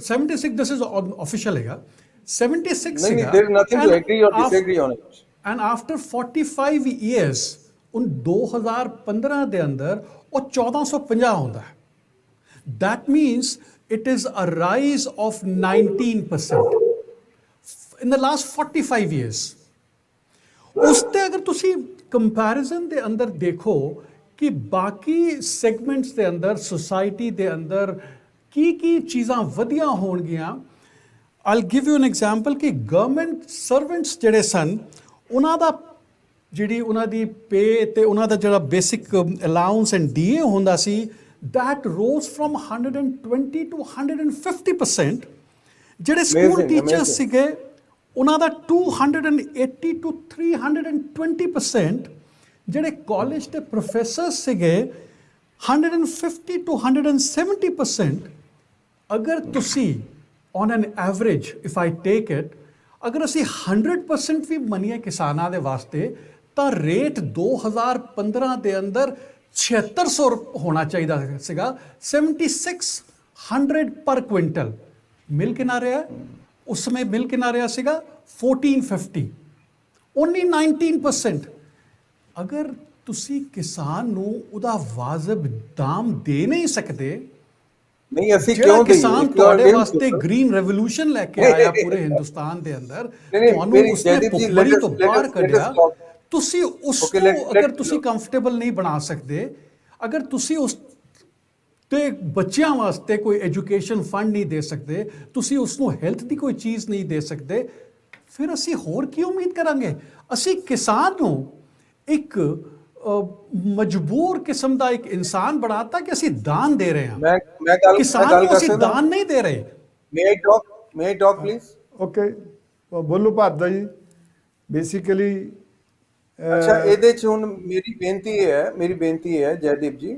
76 this is official ਹੈਗਾ. 76 No, ਸੀਗਾ. there is nothing to And agree or disagree on it. And after 45 years, उन 2015 ਦੇ ਅੰਦਰ ਉਹ 1450 ਹੁੰਦਾ ਹੈ. That means it is a rise of 19% in the last 45 years. ਉਸ ਤੇ ਅਗਰ ਤੁਸੀਂ ਕੰਪੈਰੀਜ਼ਨ ਦੇ ਅੰਦਰ ਦੇਖੋ ਕਿ ਬਾਕੀ ਸੈਗਮੈਂਟਸ ਦੇ ਅੰਦਰ ਸੋਸਾਇਟੀ ਦੇ ਅੰਦਰ ਕੀ ਚੀਜ਼ਾਂ ਵਧੀਆਂ ਹੋਣਗੀਆਂ. I'll give you an example ਕਿ ਗਵਰਨਮੈਂਟ ਸਰਵੈਂਟਸ ਜਿਹੜੇ ਸਨ, ਉਹਨਾਂ ਦਾ ਜਿਹੜੀ ਉਹਨਾਂ ਦੀ ਪੇ ਤੇ ਉਹਨਾਂ ਦਾ ਜਿਹੜਾ ਬੇਸਿਕ ਅਲਾਊਂਸ ਐਂਡ DA ਹੁੰਦਾ ਸੀ, that rose from 120 to 150%. ਜਿਹੜੇ ਸਕੂਲ Amazing, ਟੀਚਰਸ amazing. ਸੀਗੇ, ਉਹਨਾਂ ਦਾ 280 to 320%. ਜਿਹੜੇ ਕਾਲਜ ਦੇ ਪ੍ਰੋਫੈਸਰਸ ਸੀਗੇ, 150 to 170%. ਅਗਰ ਤੁਸੀਂ on an average, if I take it, ਅਗਰ ਅਸੀਂ 100% ਵੀ ਮੰਨੀਏ ਕਿਸਾਨਾਂ ਦੇ ਵਾਸਤੇ, ਤਾਂ ਰੇਟ 2015 ਦੇ ਅੰਦਰ 7600 ਹੋਣਾ ਚਾਹੀਦਾ ਸੀਗਾ. 7600 ਪਰ ਕੁਇੰਟਲ. ਮਿਲ ਕਿੰਨਾ ਰਿਹਾ? ਉਸ ਸਮੇਂ ਮਿਲ ਕਿੰਨਾ ਰਿਹਾ ਸੀਗਾ? 1450. ਓਨਲੀ 19%. ਅਗਰ ਤੁਸੀਂ ਕਿਸਾਨ ਨੂੰ ਉਹਦਾ ਵਾਜਬ ਦਾਮ ਦੇ ਨਹੀਂ ਸਕਦੇ, ਨਹੀਂ ਅਸੀਂ ਜਿਹੜਾ ਕਿਉਂ ਕਿਸਾਨ ਦੇਈਏ? ਤੁਹਾਡੇ ਵਾਸਤੇ ਗ੍ਰੀਨ ਰੈਵੋਲੂਸ਼ਨ ਲੈ ਕੇ ਆਇਆ ਪੂਰੇ ਹਿੰਦੁਸਤਾਨ ਦੇ ਅੰਦਰ, ਨਹੀਂ, ਤੁਹਾਨੂੰ ਮੇਰੀ ਉਸਨੇ ਜੈਦੀਪ ਜੀ, ਭੁੱਖਮਰੀ ਤੋਂ let us ਬਾਹਰ ਕੱਢਿਆ. talk. ਤੁਸੀਂ ਉਸ Okay, ਨੂੰ let- ਅਗਰ ਤੁਸੀਂ ਕੰਫਰਟੇਬਲ ਨਹੀਂ ਬਣਾ ਸਕਦੇ, ਅਗਰ ਤੁਸੀਂ ਉਸ ਤੇ ਬੱਚਿਆਂ ਵਾਸਤੇ ਕੋਈ ਐਜੂਕੇਸ਼ਨ ਫੰਡ ਨਹੀਂ ਦੇ ਸਕਦੇ, ਤੁਸੀਂ ਉਸ ਨੂੰ ਹੈਲਥ ਦੀ ਕੋਈ ਚੀਜ਼ ਨਹੀਂ ਦੇ ਸਕਦੇ, ਫਿਰ ਅਸੀਂ ਹੋਰ ਕੀ ਉਮੀਦ ਕਰਾਂਗੇ? ਅਸੀਂ ਕਿਸਾਨ ਨੂੰ ਇੱਕ ਮਜਬੂਰ ਕਿਸਮ ਦਾ ਇੱਕ ਇਨਸਾਨ ਬਣਾਤਾ ਕਿ ਅਸੀਂ ਦਾਨ ਦੇ ਰਹੇ ਹਾਂ. ਮੈਂ ਗੱਲ ਕਿਸਾਨ ਗੱਲ ਨੂੰ ਕਰ ਅਸੀਂ ਸਕਦਾ? ਦਾਨ ਨਹੀਂ ਦੇ ਰਹੇ. May I talk please? Okay, ਬੋਲੋ ਭਾਰਦਾ ਜੀ. ਬੇਸਿਕਲੀ ਅੱਛਾ, ਇਹਦੇ ਚ ਹੁਣ ਮੇਰੀ ਬੇਨਤੀ ਹੈ ਜੈਦੀਪ ਜੀ.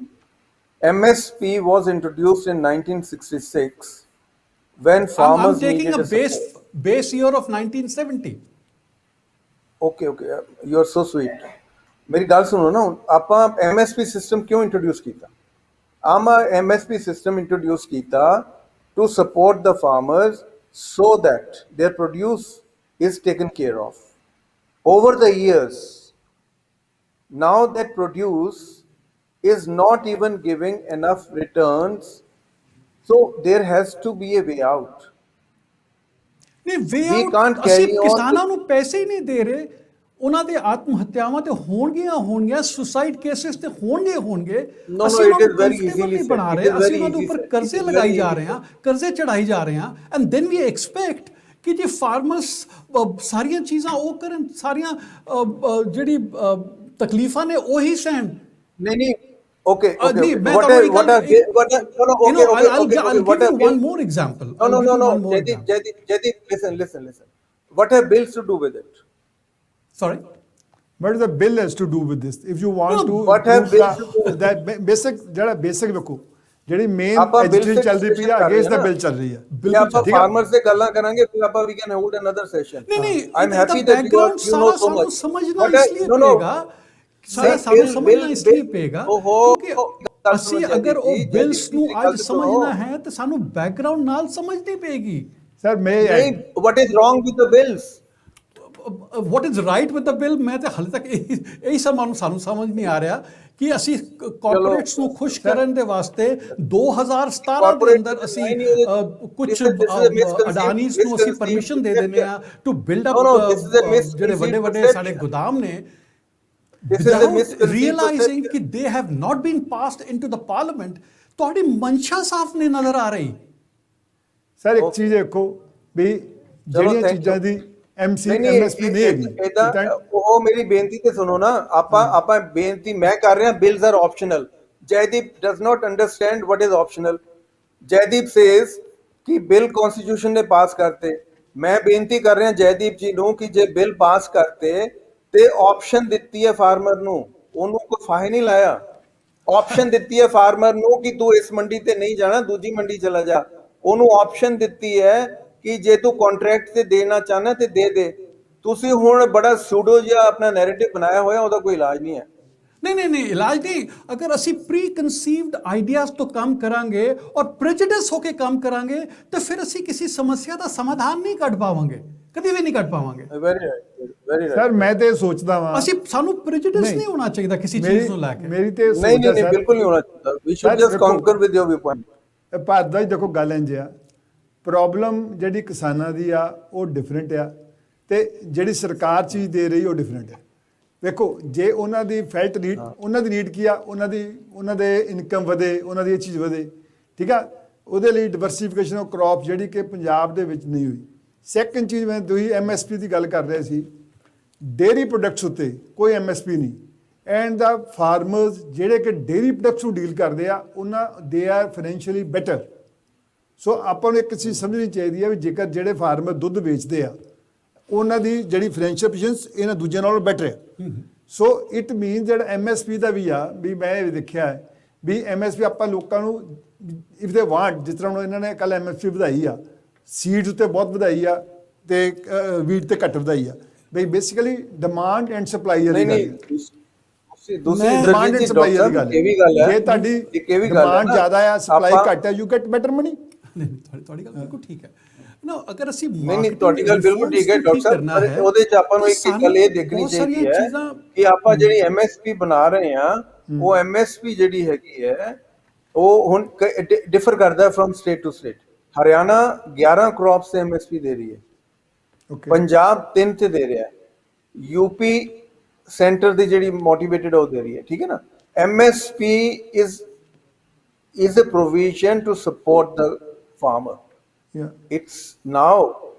MSP was introduced in 1966 when I'm farmers taking needed a base year of 1970. Okay, you are so sweet. ਮੇਰੀ ਗੱਲ ਸੁਣੋ ਨਾ, ਆਪਾਂ MSP ਸਿਸਟਮ ਕਿਉਂ ਇੰਟਰੋਡਿਊਸ ਕੀਤਾ? ਆਮਾ MSP ਸਿਸਟਮ ਇੰਟਰੋਡਿਊਸ ਕੀਤਾ to support the farmers so that their produce is taken care of. Over the years, now that produce is not even giving enough returns, so there has to be a way out. ਨਹੀਂ ਵੇ We out, can't ਅਸੀਂ carry on ਕਿਸਾਨਾਂ ਨੂੰ ਪੈਸੇ ਹੀ ਨਹੀਂ ਦੇ ਰਹੇ. ਉਹਨਾਂ ਦੇ ਆਤਮ ਹੱਤਿਆਵਾਂ ਤੇ ਹੋਣਗੀਆਂ, ਸੁਸਾਈਡ ਕੇਸਿਸ ਤੇ ਹੋਣਗੇ. No, ਅਸੀਂ it ਉਹਨਾਂ is ਨੂੰ very comfortable easily ਨਹੀਂ ਬਣਾ said. ਰਹੇ, It is ਅਸੀਂ very ਉਹਨਾਂ ਦੇ easy ਉੱਪਰ said. ਕਰਜ਼ੇ It is ਲਗਾਈ very ਜਾ easy. ਰਹੇ ਹਾਂ, ਕਰਜ਼ੇ ਚੜਾਈ ਜਾ ਰਹੇ ਹਾਂ, ਐਂਡ ਦੈਨ ਵੀ ਐਕਸਪੈਕਟ ਕਿ ਜੀ ਫਾਰਮਰਸ ਸਾਰੀਆਂ ਚੀਜ਼ਾਂ ਉਹ ਕਰਨ, ਸਾਰੀਆਂ ਜਿਹੜੀ ਤਕਲੀਫਾਂ ਨੇ ਉਹੀ ਸਹਿਣ। नहीं नहीं okay okay नहीं, okay. मैं what तो are वही what कल- are what are no no You know, okay okay I'll okay, okay. give What are you bills? one more example. No I'll no give no you no one more Jaideep example. Jaideep listen what have bills to do with it? Sorry. What the bill has to do with this? If you want No, to what have improve bills to do with that basic ਜਿਹੜਾ basic ਵੇਖੋ ਜਿਹੜੀ main ਆਪਾਂ bill education ਸੇ ਚੱਲ ਰਹੀ ਪਈ ਆ discussion ਕਰ ਰਹੇ ਅਗੇਂਸਟ ਦਾ ਹਾਂ ਬਿੱਲ ਚੱਲ ਰਹੀ ਆ बिल्कुल ਆਪਾਂ ਠੀਕ ਆ? farmers से ਗੱਲਾਂ ਕਰਾਂਗੇ ਫਿਰ ਆਪਾਂ we can hold another session. नहीं नहीं, I'm ਇਹਦਾ happy that background you know सारा so ਸਾਨੂੰ much. ਸਮਝਣਾ But ਇਸ ਲਈ no no ਪਏਗਾ, ਸਾਰਾ नहीं, ਸਾਨੂੰ bill- ਸਮਝਣਾ bill- ਇਸ ਲਈ bill- ਪਏਗਾ ओहो, ਕਿਉਂਕਿ ਗੱਲ ਅਸੀਂ ਸੁਣੋ ਅਗਰ ਉਹ ਜੈਦੀਪ ਜੀ, ਬਿਲਸ ਜੈਦੀਪ ਨੂੰ ਜੀ, ਅੱਜ ਗੱਲ ਸੁਣੋ। ਸਮਝਣਾ ਹੈ ਤੇ ਸਾਨੂੰ ਬੈਕਗ੍ਰਾਉਂਡ ਨਾਲ ਸਮਝਣੀ ਪਏਗੀ। ਸਰ ਮੈਂ नहीं what is wrong with the bills? What is right with the bill, ਮੈਂ ਤੇ ਹਾਲੇ ਤੱਕ ਇਹੀ ਸਾਨੂੰ ਸਮਝ ਨਹੀਂ ਆ ਰਿਹਾ ਕਿ ਅਸੀਂ ਕਾਰਪੋਰੇਟਸ ਨੂੰ ਖੁਸ਼ ਕਰਨ ਦੇ ਵਾਸਤੇ 2017 ਦੇ ਅੰਦਰ ਅਸੀਂ ਕੁਝ ਅਡਾਨੀਸ ਨੂੰ ਅਸੀਂ ਪਰਮਿਸ਼ਨ ਦੇ ਦਿੰਦੇ ਆ ਟੂ ਬਿਲਡ ਅਪ ਜਿਹੜੇ ਵੱਡੇ ਵੱਡੇ ਸਾਡੇ ਗੋਦਾਮ ਨੇ, This is a without misconceived realizing perception. ਕਿ they have not been passed into the parliament। ਤੁਹਾਡੀ ਮਨਸ਼ਾ ਸਾਫ਼ ਨਹੀਂ ਨਜ਼ਰ ਆ ਰਹੀ। ਸਰ ਇੱਕ ਚੀਜ਼ ਦੇਖੋ ਵੀ ਜਿਹੜੀਆਂ thank ਚੀਜ਼ਾਂ you. ਦੀ ਐਮਸੀ ਨਹੀਂ ਐਮਐਸਪੀ ਨਹੀਂ ਹੈਗੀ ਇਹਦਾ ਉਹ ਮੇਰੀ ਬੇਨਤੀ ਤੇ ਸੁਣੋ ਨਾ, ਆਪਾਂ ਬੇਨਤੀ ਮੈਂ ਕਰ ਰਿਹਾ, bills are optional. Jaideep does not understand what is optional। Jaideep says ਕਿ ਬਿੱਲ ਕਨਸਟੀਟਿਊਸ਼ਨ ਨੇ ਪਾਸ ਕਰਤੇ। ਮੈਂ ਬੇਨਤੀ ਕਰ ਰਿਹਾ ਜੈਦੀਪ ਜੀ ਨੂੰ ਕਿ ਜੇ ਬਿੱਲ ਪਾਸ ਕਰਤੇ ਤੇ ਆਪਸ਼ਨ ਦਿੱਤੀ ਹੈ ਫਾਰਮਰ ਨੂੰ, ਉਹਨੂੰ ਕੋਈ ਫਾਇਦਾ ਨਹੀਂ ਲਾਇਆ। ਆਪਸ਼ਨ ਦਿੱਤੀ ਹੈ ਫਾਰਮਰ ਨੂੰ ਕਿ ਤੂੰ ਇਸ ਮੰਡੀ ਤੇ ਨਹੀਂ ਜਾਣਾ, ਦੂਜੀ ਮੰਡੀ ਚਲਾ ਜਾ। ਉਹਨੂੰ ਆਪਸ਼ਨ ਦਿੱਤੀ ਹੈ ਕਿ ਜੇ ਤੂੰ ਕੰਟਰੈਕਟ ਤੇ ਦੇਣਾ ਚਾਹਨਾ ਤੇ ਦੇ। ਤੁਸੀਂ ਹੁਣ ਬੜਾ ਸੂਡੋ ਜਿਹਾ ਆਪਣਾ ਨੈਰੇਟਿਵ ਬਣਾਇਆ ਹੋਇਆ, ਉਹਦਾ ਕੋਈ ਇਲਾਜ ਨਹੀਂ ਹੈ। ਨਹੀਂ ਇਲਾਜ ਨਹੀਂ। ਅਗਰ ਅਸੀਂ ਪ੍ਰੀ ਕਨਸੀਵਡ ਆਈਡੀਆਜ਼ ਤੋਂ ਕੰਮ ਕਰਾਂਗੇ ਔਰ ਪ੍ਰੈਜੁਡਿਸ ਹੋ ਕੇ ਕੰਮ ਕਰਾਂਗੇ ਤੇ ਫਿਰ ਅਸੀਂ ਕਿਸੇ ਸਮੱਸਿਆ ਦਾ ਸਮਾਧਾਨ ਨਹੀਂ ਕੱਢ ਪਾਵਾਂਗੇ, ਕਦੀ ਵੀ ਨਹੀਂ ਕੱਢ ਪਾਵਾਂਗੇ। ਵੈਰੀ ਰਾਈਟ ਸਰ ਮੈਂ ਤੇ ਸੋਚਦਾ ਵਾਂ ਸਾਨੂੰ ਪ੍ਰੈਜੁਡਿਸ ਨਹੀਂ ਹੋਣਾ ਚਾਹੀਦਾ ਕਿਸੇ ਚੀਜ਼ ਨੂੰ ਲੈ ਕੇ। ਮੇਰੀ ਤੇ ਨਹੀਂ ਸੋਚ ਹੈ ਨਹੀਂ ਸਰ ਬਿਲਕੁਲ ਨਹੀਂ ਹੋਣਾ ਚਾਹੀਦਾ। We should just concur with your view point. Bharat ਦਾ ਦੇਖੋ ਗੱਲ ਇੰਜ ਆ, ਪ੍ਰੋਬਲਮ ਜਿਹੜੀ ਕਿਸਾਨਾਂ ਦੀ ਆ ਉਹ ਡਿਫਰੈਂਟ ਆ ਤੇ ਜਿਹੜੀ ਸਰਕਾਰ ਚੀਜ਼ ਦੇ ਰਹੀ ਉਹ ਡਿਫਰੈਂਟ ਹੈ। ਵੇਖੋ ਜੇ ਉਹਨਾਂ ਦੀ ਫੈਲਟ ਨੀਡ, ਉਹਨਾਂ ਦੀ ਨੀਡ ਕੀ ਆ, ਉਹਨਾਂ ਦੇ ਇਨਕਮ ਵਧੇ, ਉਹਨਾਂ ਦੀ ਇਹ ਚੀਜ਼ ਵਧੇ, ਠੀਕ ਆ, ਉਹਦੇ ਲਈ ਡਿਵਰਸੀਫਿਕੇਸ਼ਨ ਆਫ ਕ੍ਰੌਪ ਜਿਹੜੀ ਕਿ ਪੰਜਾਬ ਦੇ ਵਿੱਚ ਨਹੀਂ ਹੋਈ। ਸੈਕੰਡ ਚੀਜ਼ ਮੈਂ ਤੁਸੀਂ ਐਮਐਸਪੀ ਦੀ ਗੱਲ ਕਰ ਰਹੇ ਸੀ, ਡੇਅਰੀ ਪ੍ਰੋਡਕਟਸ ਉੱਤੇ ਕੋਈ ਐਮਐਸਪੀ ਨਹੀਂ ਐਂਡ ਦਾ ਫਾਰਮਰਸ ਜਿਹੜੇ ਕਿ ਡੇਅਰੀ ਪ੍ਰੋਡਕਟਸ ਨੂੰ ਡੀਲ ਕਰਦੇ ਆ ਉਹਨਾਂ ਦੇ ਆਰ ਫਾਈਨੈਂਸ਼ੀਅਲੀ ਬੈਟਰ। ਸੋ ਆਪਾਂ ਨੂੰ ਇੱਕ ਚੀਜ਼ ਸਮਝਣੀ ਚਾਹੀਦੀ ਹੈ ਵੀ ਜੇਕਰ ਜਿਹੜੇ ਫਾਰਮਰ ਦੁੱਧ ਵੇਚਦੇ ਆ ਉਹਨਾਂ ਦੀ ਜਿਹੜੀ ਫਾਈਨੈਂਸ਼ੀਅਲ ਪੋਜੀਸ਼ਨ ਇਹਨਾਂ ਦੂਜਿਆਂ ਨਾਲੋਂ ਬੈਟਰ ਹੈ। ਸੋ ਇਟ ਮੀਨ ਜਿਹੜਾ ਐਮਐਸਪੀ ਦਾ ਵੀ ਆ ਵੀ ਮੈਂ ਇਹ ਦੇਖਿਆ ਹੈ ਵੀ ਐਮਐਸਪੀ ਆਪਾਂ ਲੋਕਾਂ ਨੂੰ ਇਫ ਦੇ ਵਾਂਟ, ਜਿਸ ਤਰ੍ਹਾਂ ਇਹਨਾਂ ਨੇ ਕੱਲ ਐਮਐਸਪੀ ਵਧਾਈ ਆ, ਸੀਡਸ ਉੱਤੇ ਬਹੁਤ ਵਧਾਈ ਆ ਤੇ ਵੀਟ ਤੇ ਘੱਟ ਵਧਾਈ ਆ, ਬਈ ਬੇਸਿਕਲੀ ਡਿਮਾਂਡ ਐਂਡ ਸਪਲਾਈ ਵਾਲੀ ਗੱਲ ਹੈ। ਦੂਸਰੀ ਡਿਮਾਂਡ ਐਂਡ ਸਪਲਾਈ ਵਾਲੀ ਗੱਲ ਇਹ ਵੀ ਗੱਲ ਹੈ, ਜੇ ਤੁਹਾਡੀ ਡਿਮਾਂਡ ਜ਼ਿਆਦਾ ਆ ਸਪਲਾਈ ਘੱਟ ਹੈ ਯੂ ਗੈਟ ਬੈਟਰ ਮਨੀ। ਨਹੀਂ ਤੁਹਾਡੀ ਗੱਲ ਬਿਲਕੁਲ ਠੀਕ ਹੈ ਨਾ। ਅਗਰ ਅਸੀਂ ਨਹੀਂ ਤੁਹਾਡੀ ਗੱਲ ਬਿਲਕੁਲ ਠੀਕ ਹੈ ਡਾਕਟਰ ਸਾਹਿਬ, ਪਰ ਉਹਦੇ ਚ ਆਪਾਂ ਨੂੰ ਇੱਕ ਗੱਲ ਇਹ ਦੇਖਣੀ ਚਾਹੀਦੀ ਹੈ ਕਿ ਆਪਾਂ ਜਿਹੜੀ ਐਮਐਸਪੀ ਬਣਾ ਰਹੇ ਆ ਉਹ ਐਮਐਸਪੀ ਜਿਹੜੀ ਹੈਗੀ ਹੈ ਉਹ ਹੁਣ ਡਿਫਰ ਕਰਦਾ from state to state. Haryana 11 crops ਤੇ ਐਮਐਸਪੀ ਦੇ ਰਹੀ ਹੈ, ਪੰਜਾਬ 3 ਤੇ ਦੇ ਰਿਹਾ ਹੈ, यूपी सेंटर ਦੀ ਜਿਹੜੀ ਮੋਟੀਵੇਟਡ ਹੋ ਦੇ ਰਹੀ ਹੈ, ਠੀਕ ਹੈ ਨਾ। MSP is a provision to support the farmer. It's now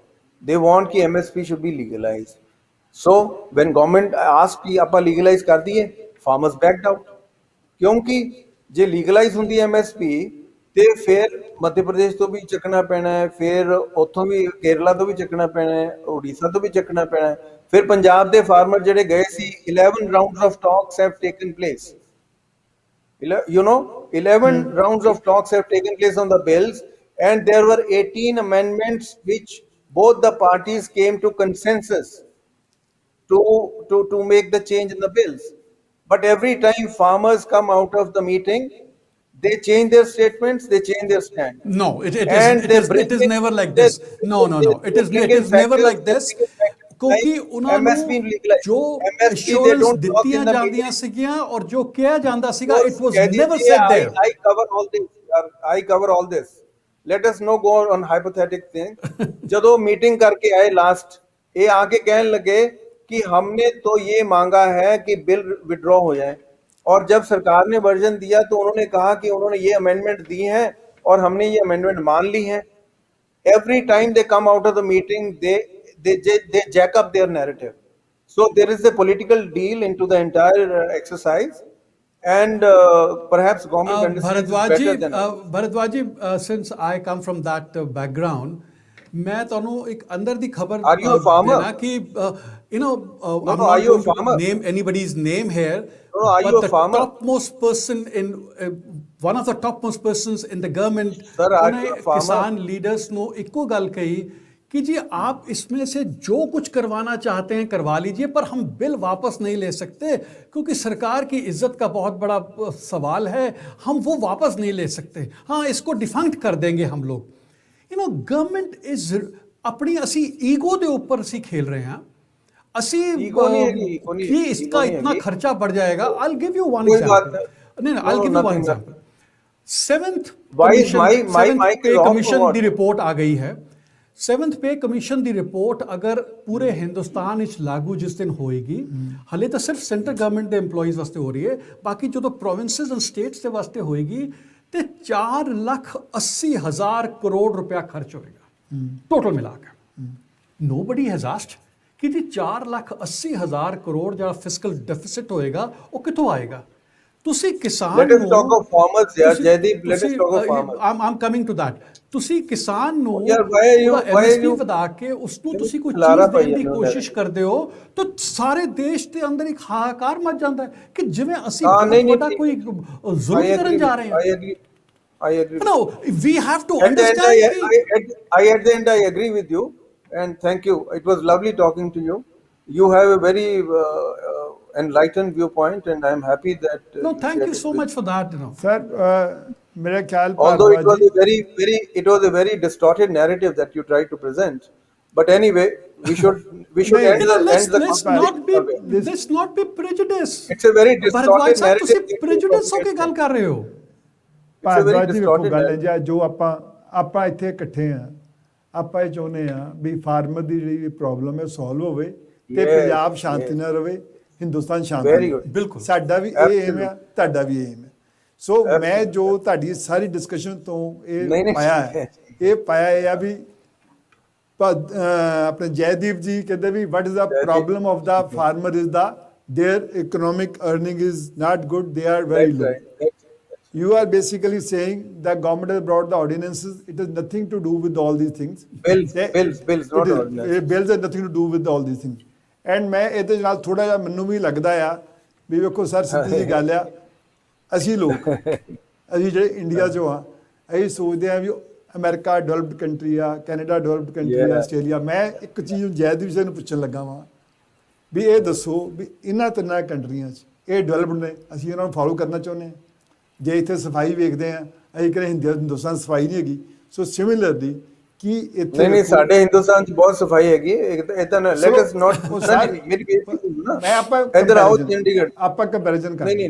they want कि MSP should be legalized. So when government asked कि ਆਪਾਂ legalize ਕਰ ਦਈਏ, farmers backed out. ਕਿਉਂਕਿ ਜੇ legalize ਹੁੰਦੀ MSP ਤੇ ਫਿਰ ਮੱਧ ਪ੍ਰਦੇਸ਼ ਤੋਂ ਵੀ ਚੱਕਣਾ ਪੈਣਾ ਹੈ, ਫਿਰ ਉੱਥੋਂ ਵੀ ਕੇਰਲਾ ਤੋਂ ਵੀ ਚੱਕਣਾ ਪੈਣਾ ਹੈ, ਉੜੀਸਾ ਤੋਂ ਵੀ ਚੱਕਣਾ ਪੈਣਾ ਹੈ। ਫਿਰ ਪੰਜਾਬ ਦੇ ਫਾਰਮਰ ਜਿਹੜੇ ਗਏ ਸੀ 11 rounds of talks have taken place. 11 rounds of talks have taken place on the bills and there were 18 amendments which both the parties came to consensus to make the change in the bills. But every time farmers come out of the meeting, they change their statements, they change their stand. No, it is never like this. No. It is never like this. ਕਿਉਂਕਿ ਉਹਨਾਂ ਨੂੰ ਜੋ ਐਸ਼ੋਰੈਂਸ ਦਿੱਤੀਆਂ ਜਾਂਦੀਆਂ ਸੀਗੀਆਂ ਔਰ ਜੋ ਕਿਹਾ ਜਾਂਦਾ ਸੀਗਾ it was never said there. I cover all this. Let us not go on hypothetical thing. ਜਦੋਂ मीटिंग करके आए लास्ट, ये आके कहने लगे कि हमने तो ये मांगा है कि बिल विड्रॉ हो जाए, और जब सरकार ने वर्जन दिया तो उन्होंने कहा कि उन्होंने ये अमेंडमेंट दी हैं और हमने ये अमेंडमेंट मान ली है। every time they come out of the meeting, they jack up their narrative. So there is a political deal into the entire exercise, and perhaps government understands it better than us. Bharadwaj ji, since I come from that background, मैं ਤੁਹਾਨੂੰ ਇੱਕ ਅੰਦਰ ਦੀ ਖਬਰ Are you a farmer? ਦੇਣਾ ਕਿ I'm are not you a going to farmer? name anybody's name here, No, are but you a the farmer? topmost person in one of the topmost persons in the government, Sir, are ਉਹਨੇ you a farmer? किसान leaders ਨੂੰ ਇੱਕੋ ਗੱਲ ਕਹੀ कि जी आप इसमें से जो कुछ करवाना चाहते हैं करवा लीजिए, पर हम बिल वापस नहीं ले सकते क्योंकि सरकार की इज्जत का बहुत बड़ा सवाल है, हम वो वापस नहीं ले सकते। हाँ, इसको डिफंक्ट कर देंगे हम लोग। गवर्नमेंट इज अपनी असी ईगो के ऊपर असी खेल रहे हैं। असी ईगो नहीं है, ईगो नहीं है, कि इसका ईगो नहीं इतना है। खर्चा बढ़ जाएगा। I will give you one कोई बात एग्जांपल। नहीं। नहीं, I will give you one nothing, example. Seventh Why is my mic पे is off or commission what? की रिपोर्ट आ गई है। सेवेंथ पे कमीशन की रिपोर्ट अगर पूरे हिंदुस्तान इच लागू जिस दिन होएगी, हले तो सिर्फ सेंट्रल गवर्नमेंट के एम्पलॉइज वास्ते हो रही है, बाकी जो तो प्रोविंसेस एंड स्टेट्स के वास्ते होएगी तो 4,80,000 करोड़ रुपया खर्च होएगा टोटल मिलाकर। नोबडी हैज आस्क्ड कि जी 4,80,000 करोड़ जो फिस्कल डेफिसिट होएगा वो कितों आएगा। ਤੁਸੀਂ ਕਿਸਾਨ Let us talk of farmers, yaar. Jaideep, let us talk of farmers. I'm coming to that. ਤੁਸੀਂ ਕਿਸਾਨ ਨੂੰ Yaar, why are you MSP ਵਧਾ ਕੇ ਉਸ ਨੂੰ ਤੁਸੀਂ ਕੋਈ ਖਿਲਾਰਾ ਚੀਜ਼ ਦੇਣ ਦੀ ਪਾਈ ਕੋਸ਼ਿਸ਼ ਕਰਦੇ ਹੋ ਤਾਂ ਸਾਰੇ ਦੇਸ਼ ਦੇ ਅੰਦਰ ਇੱਕ ਹਾਹਾਕਾਰ ਮਚ ਜਾਂਦਾ ਹੈ ਕਿ ਜਿਵੇਂ ਅਸੀਂ ਹਾਂ, ਨਹੀਂ, ਵੱਡਾ ਨਹੀਂ, ਕੋਈ ਜ਼ੁਲਮ ਕਰਨ ਜਾ ਰਹੇ ਹਾਂ। I agree. No, we have to At the end, understand at the end, I agree with you, and thank you. It was lovely talking to you. You have a very enlightened viewpoint, and I am happy that. No, you thank shared you it so with much for that, sir ਮੇਰਾ ਖਿਆਲ Although it was Bhardwaj ਜੀ it was a very distorted narrative that you tried to present, but anyway, we should No, end the let's conversation. let's not be prejudiced. It's a very Bhardwaj distorted ਸਾਹਿਬ ਤੁਸੀਂ narrative. ਪ੍रेजुडिस ਹੋ ਕੇ ਗੱਲ ਕਰ ਰਹੇ ਹੋ। It's a very Bhardwaj ਜੀ ਵੇਖੋ distorted ਗੱਲ ਹੈ narrative. ਜੀ, ਜੋ ਆਪਾਂ ਇੱਥੇ ਇਕੱਠੇ ਆ, ਆਪਾਂ ਇਹ ਚਾਹੁੰਦੇ ਆ ਵੀ ਫਾਰਮਰ ਦੀ ਜਿਹੜੀ ਪ੍ਰੋਬਲਮ ਹੈ ਸੋਲਵ ਹੋਵੇ ਤੇ Yes, ਪੰਜਾਬ ਸ਼ਾਂਤੀ ਨਾਲ ਰਵੇ, ਹਿੰਦੁਸਤਾਨ ਸ਼ਾਂਤੀ Very ਨਾਲ। good. ਬਿਲਕੁਲ। ਸਾਡਾ ਵੀ ਇਹ ਏਮ ਹੈ, ਤੁਹਾਡਾ ਵੀ ਏਮ ਹੈ। ਸੋ ਮੈਂ Absolutely. ਜੋ ਤੁਹਾਡੀ ਸਾਰੀ ਡਿਸਕਸ਼ਨ ਤੋਂ ਨਹੀਂ, ਇਹ ਪਾਇਆ ਠੀਕ ਹੈ, ਹੈ। ਇਹ ਪਾਇਆ ਇਹ ਆ ਵੀ ਆਪਣੇ ਜੈਦੀਪ ਜੀ ਕਹਿੰਦੇ ਵੀ what is the problem of the farmer is the their economic earning is not good, they are very That's low. right. That's- You are basically saying the government has brought the ordinances. It has nothing to do with all these things. Bills, They- bills, not it is- ordinances. Bills have nothing to do with all these things. And ਮੈਂ ਇਹਦੇ ਨਾਲ ਥੋੜਾ ਜਿਹਾ ਮੈਨੂੰ ਵੀ ਲੱਗਦਾ ਆ ਵੀ ਵੇਖੋ sir, ਸਿੱਧੀ ਜੀ ਗੱਲ ਆ, ਅਸੀਂ ਲੋਕ ਅਸੀਂ ਜਿਹੜੇ ਇੰਡੀਆ 'ਚੋਂ ਆ, ਅਸੀਂ ਸੋਚਦੇ ਆ ਵੀ ਅਮਰੀਕਾ ਡਿਵੈਲਪਡ ਕੰਟਰੀ ਆ, ਕੈਨੇਡਾ ਡਿਵੈਲਪਡ ਕੰਟਰੀ ਆ, Yeah. ਆਸਟ੍ਰੇਲੀਆ। ਮੈਂ ਇੱਕ ਚੀਜ਼ ਨੂੰ ਜੈਦੀਪ ਜੀ ਨੂੰ ਪੁੱਛਣ ਲੱਗਾ ਵਾਂ ਵੀ ਇਹ ਦੱਸੋ ਵੀ ਇਹਨਾਂ ਤਿੰਨਾਂ ਕੰਟਰੀਆਂ 'ਚ ਇਹ ਡਿਵੈਲਪਡ ਨੇ, ਅਸੀਂ ਇਹਨਾਂ ਨੂੰ ਫੋਲੋ ਕਰਨਾ ਚਾਹੁੰਦੇ ਹਾਂ। ਜੇ ਇੱਥੇ ਸਫਾਈ ਵੇਖਦੇ ਆ, ਅਸੀਂ ਕਹਿੰਦੇ ਹਿੰਦੁਸਤਾਨ ਸਫਾਈ ਨਹੀਂ ਹੈਗੀ। ਸੋ ਸਿਮਿਲਰਲੀ ਕਿ ਇੱਥੇ ਨਹੀਂ ਸਾਡੇ ਹਿੰਦੁਸਤਾਨ ਚ ਬਹੁਤ ਸਫਾਈ ਹੈਗੀ। ਇਹ ਤਾਂ ਲੈਟ ਅਸ ਨਾਟ ਮੇਰੀ ਬੇਇੱਜ਼ਤੀ ਸੁਣੋ ਨਾ। ਮੈਂ ਆਪਾਂ ਇੱਧਰ ਆਓ comparison- ਚੰਡੀਗੜ੍ਹ। ਆਪਾਂ ਕੰਪੈਰੀਜ਼ਨ ਕਰਦੇ ਨਹੀਂ,